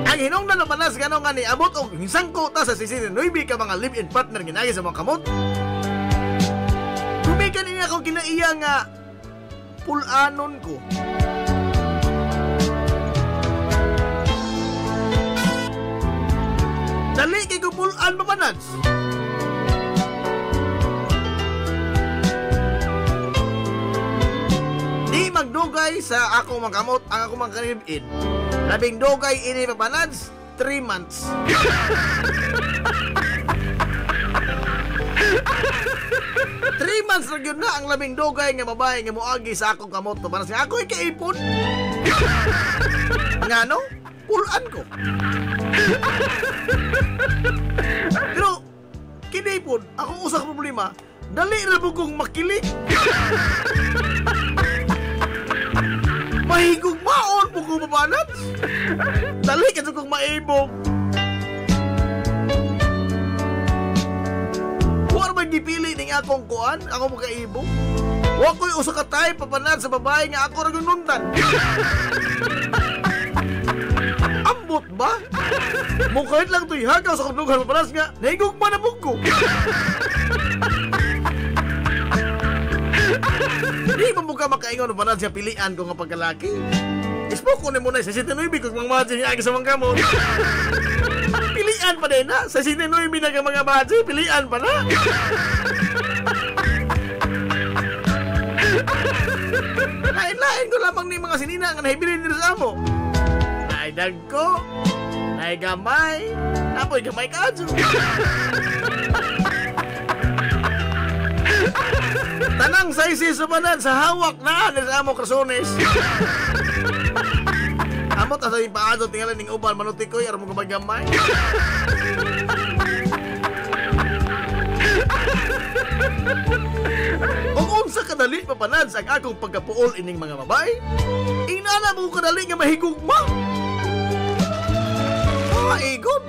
Ang hinungdan na panas gano'n nga ni abot o hinsang kota sa sisi-9 ka mga live-in partner ginagi sa mga kamot. Gumikan niya ako kinaiya nga pulanon ko. Dali kay ko pulan, papanas. Di magdugay sa akong mangkamot ang akong mangkalibin. Labing dugay ini papanads 3 months. 3 months ra gyud na ang labing dugay nga babae nga moagi sa akong kamot para sa ako ikaipon. Ngano? Pulan ko. Pero kinaipon, akong usa ka problema, dali ra po kong makilig. Mahigog maon po kong papanat. Dali ka kong maibog. Huwag ba gipili ning akong kuan, ako makaibog? Huwag ko'y usa ka tayo papanat sa babae nga ako ragunundan. Ambot ba? Mukait lang to'y hagaw sa kundungan papanas nga, nahigog man na ko. Di mo ka makaingon pa na siya pilian ko nga pagkalaki. Ispo ko ni mo na sa 69 kung mga badge niya sa mga kamot. Pilian pa din na. Sa 69 na ka mga badge, pilian pa na. Lain-lain ko lamang ni mga sinina nga nahibilin nila sa amo. Naidag ko, naigamay, napoy gamay ka adyo. Tanang sa isisubanan sa hawak na sa amo krasones. Amot asa yung paado tinggalan ning uban manutikoy aram mo gamay. Kung unsa kadali papanad sa akong pagkapuol ining mga babae, inana mo kadali nga mahigugma. Igon.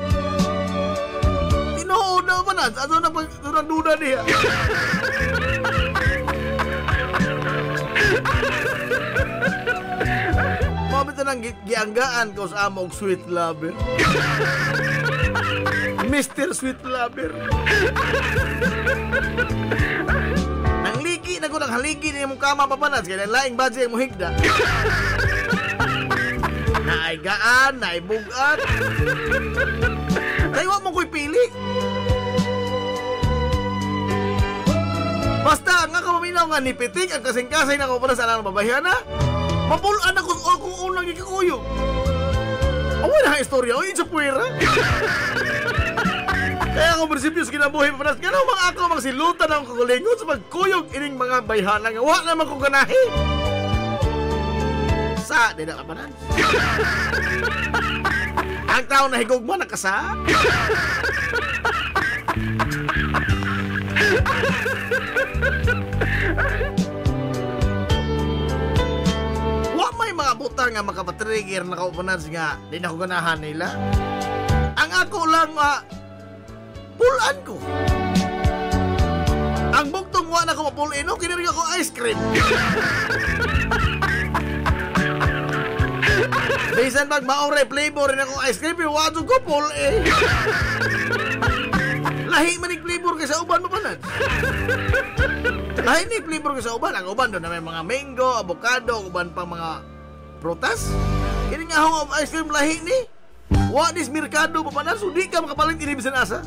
Tinood na papanad sa ato na pagduda niya. Mabita nang gianggaan ko sa among sweet lover. Mr. Sweet Lover. Nang liki na ko nang haligi na yung kama papanas kaya laing badge yung muhigda. Naaigaan, naibugat. Kaya mo ko'y pili. Basta ang ako maminaw nga nipitik ang kasing-kasay na ko para sa alang babahiyan na mapulaan ako kung unang ikikuyo. Away na ang istorya, o yun sa puwera. Kaya ako prinsipyo sa kinabuhi papanas, gano'n mga ako magsilutan ang kakulingon sa pagkuyog ining mga bayhana nga wala naman kong ganahi. Sa, di na kapanan. Ang tao na higugma nakasa. Wa may mga butang nga makapatrigger na kaupanan nga di na ko ganahan nila. Ang ako lang pulan ko. Ang bugtong wa na ko mapulin no, kiniriga ko ice cream. Bisan pag maore flavor rin ako ice cream, iwadyo ko pulin. Lahi man yung flavor kaysa uban mo panan. Lahi ni flavor kaysa uban. Ang uban doon na may mga mango, avocado, uban pang mga prutas. Kini nga akong ice cream lahi ni. Wa dis merkado pa panan, so di ka makapalit ini bisan asa.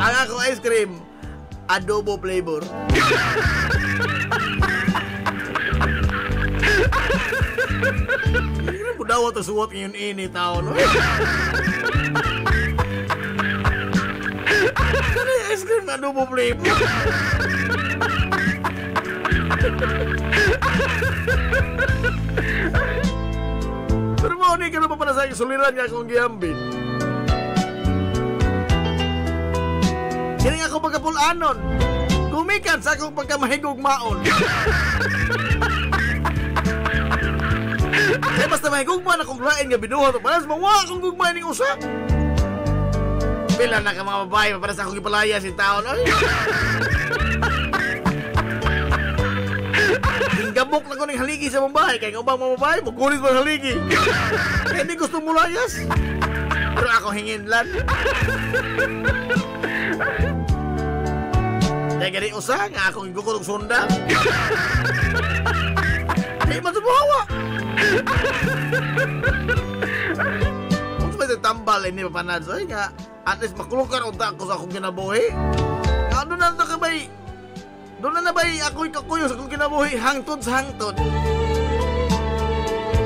Ang ako ice cream, adobo flavor. Hindi mo daw ito suwat ngayon ini tao, no? Ano yung ice cream na adobo flavor? Pero mo, hindi ka na pa pala sa suliran nga akong giyambin. Kini nga ako pagkapulanon. Gumikan sa akong pagkamahigog maon. Kaya basta mahigugman akong lain nga binuhat o panas, mawa akong gugman ng usak. Pila na ka mga babae, para sa akong ipalaya si taon. Gabok na ko ng haligi sa babae. Kaya nga ubang mga babae, magulit mo ng haligi. Kaya hindi gusto mo layas. Pero ako hinginlan. Kaya gani usa, nga akong igukulong sunda. Kaya matubuhawa. Kung may tambal, hindi mapanad. So, nga, at least makulungkar unta ako sa akong kinabuhi. Ano na ito kabay? Doon na nabay ako'y kakuyo sa akong kinabuhi. Hangtod sa hangtod.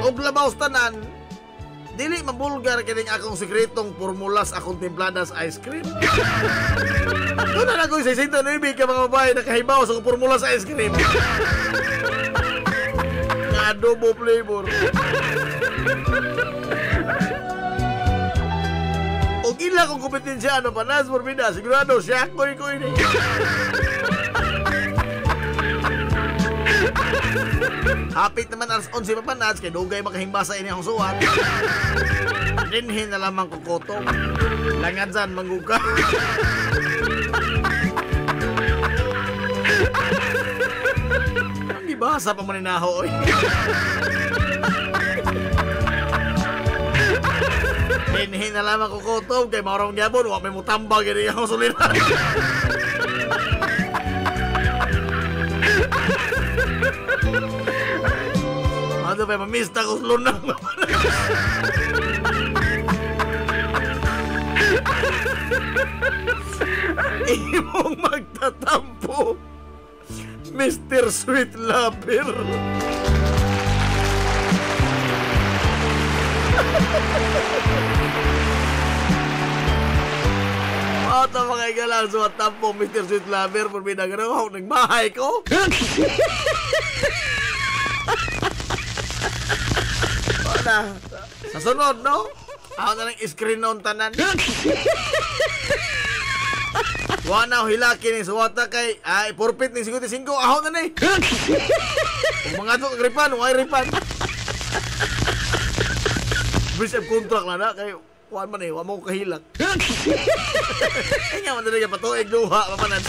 Og labaw tanan, dili mabulgar kining akong sikretong formulas akong timpladas ice cream. Doon na ako'y 69 ka mga babae nakahibaw sa akong formulas ice cream. Nga adobo flavor. O gila kong kompetensya ano panas morbida, sigurado siya ko ini. Hapit naman alas 11 pa panas kay dugay makahimbasa ini akong suwat. Dinhin na lamang kukotong. Langadsan mangguga. Ang ibasa pa maninaho oy. Hinhin na lamang kukutob kay maurang gyapon wa may mutambag gini akong suliran. Ano pa mamista ko lunang. Imong magtatampo Mr. Sweet Lover. Ata mga igalang sa tampo Mr. Sweet Lover por binagaraw nagbahay ko. Wala. Sa sunod, no? Ako na lang screen noon tanan. Wala na hilaki ni suwata kay ay forfeit ni 55 ako na ni. Kung mga to kagripan, ay ripan. Breach of contract na kay kuan man wa mo kahilak. Nga man dili patuig duha mapanan.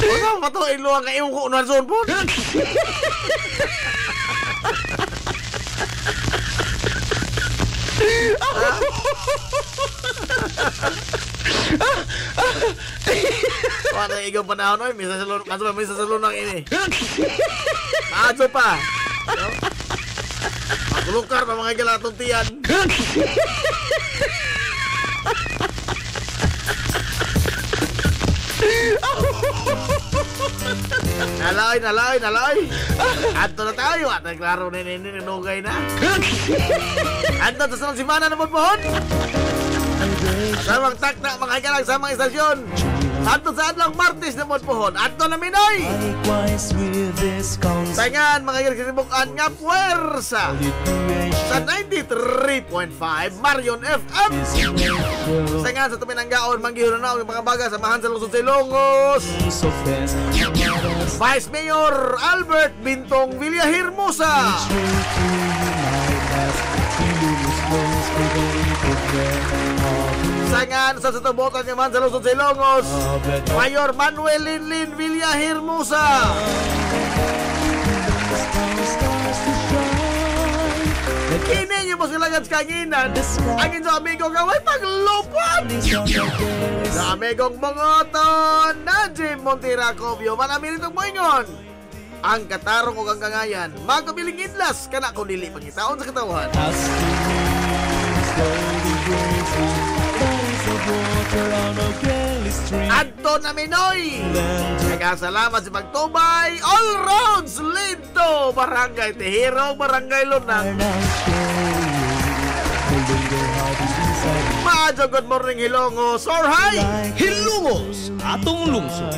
Wala patuig luha kay imong ko unan son pon. Wala igaw panahon oy, misa sa lunang ini. Maaso pa. Makulungkar pa mga galatong tiyan. Naloy. Adto na tayo at naglaro na ninugay na. Adto sa sunod simana na pohon. Samang takna mga galang sa mga istasyon. Adto sa adlang Martes na pohon. Adto na Minoy. Tangan mga galang kasibukan nga puwersa sa 93.5 Marion FM. Tangan sa tuminanggaon manggihon na ang mga baga samahan sa lungsod sa Ilongos. Vice Mayor Albert Bintong Villahermosa. Sangan sa tutubotan naman sa lungsod sa Ilongos, Mayor Manuel Linlin Villahermosa. Kini niyo po sila gats kanginan. Ang inyo amigo gaway paglupad. Sa amigong Mongoton, na Jim Montiracovio, manamirin itong moingon. Ang katarong o ang kangayan, magkabiling idlas, kana kung dili pangitaon sa katawan. Adto na Minoy. Nagkasalamat sa pagtubay. All roads lead to Barangay Tehiro, Barangay Lunang. Maadyo, good morning Hilongos or hi Hilongos, atong lungsod.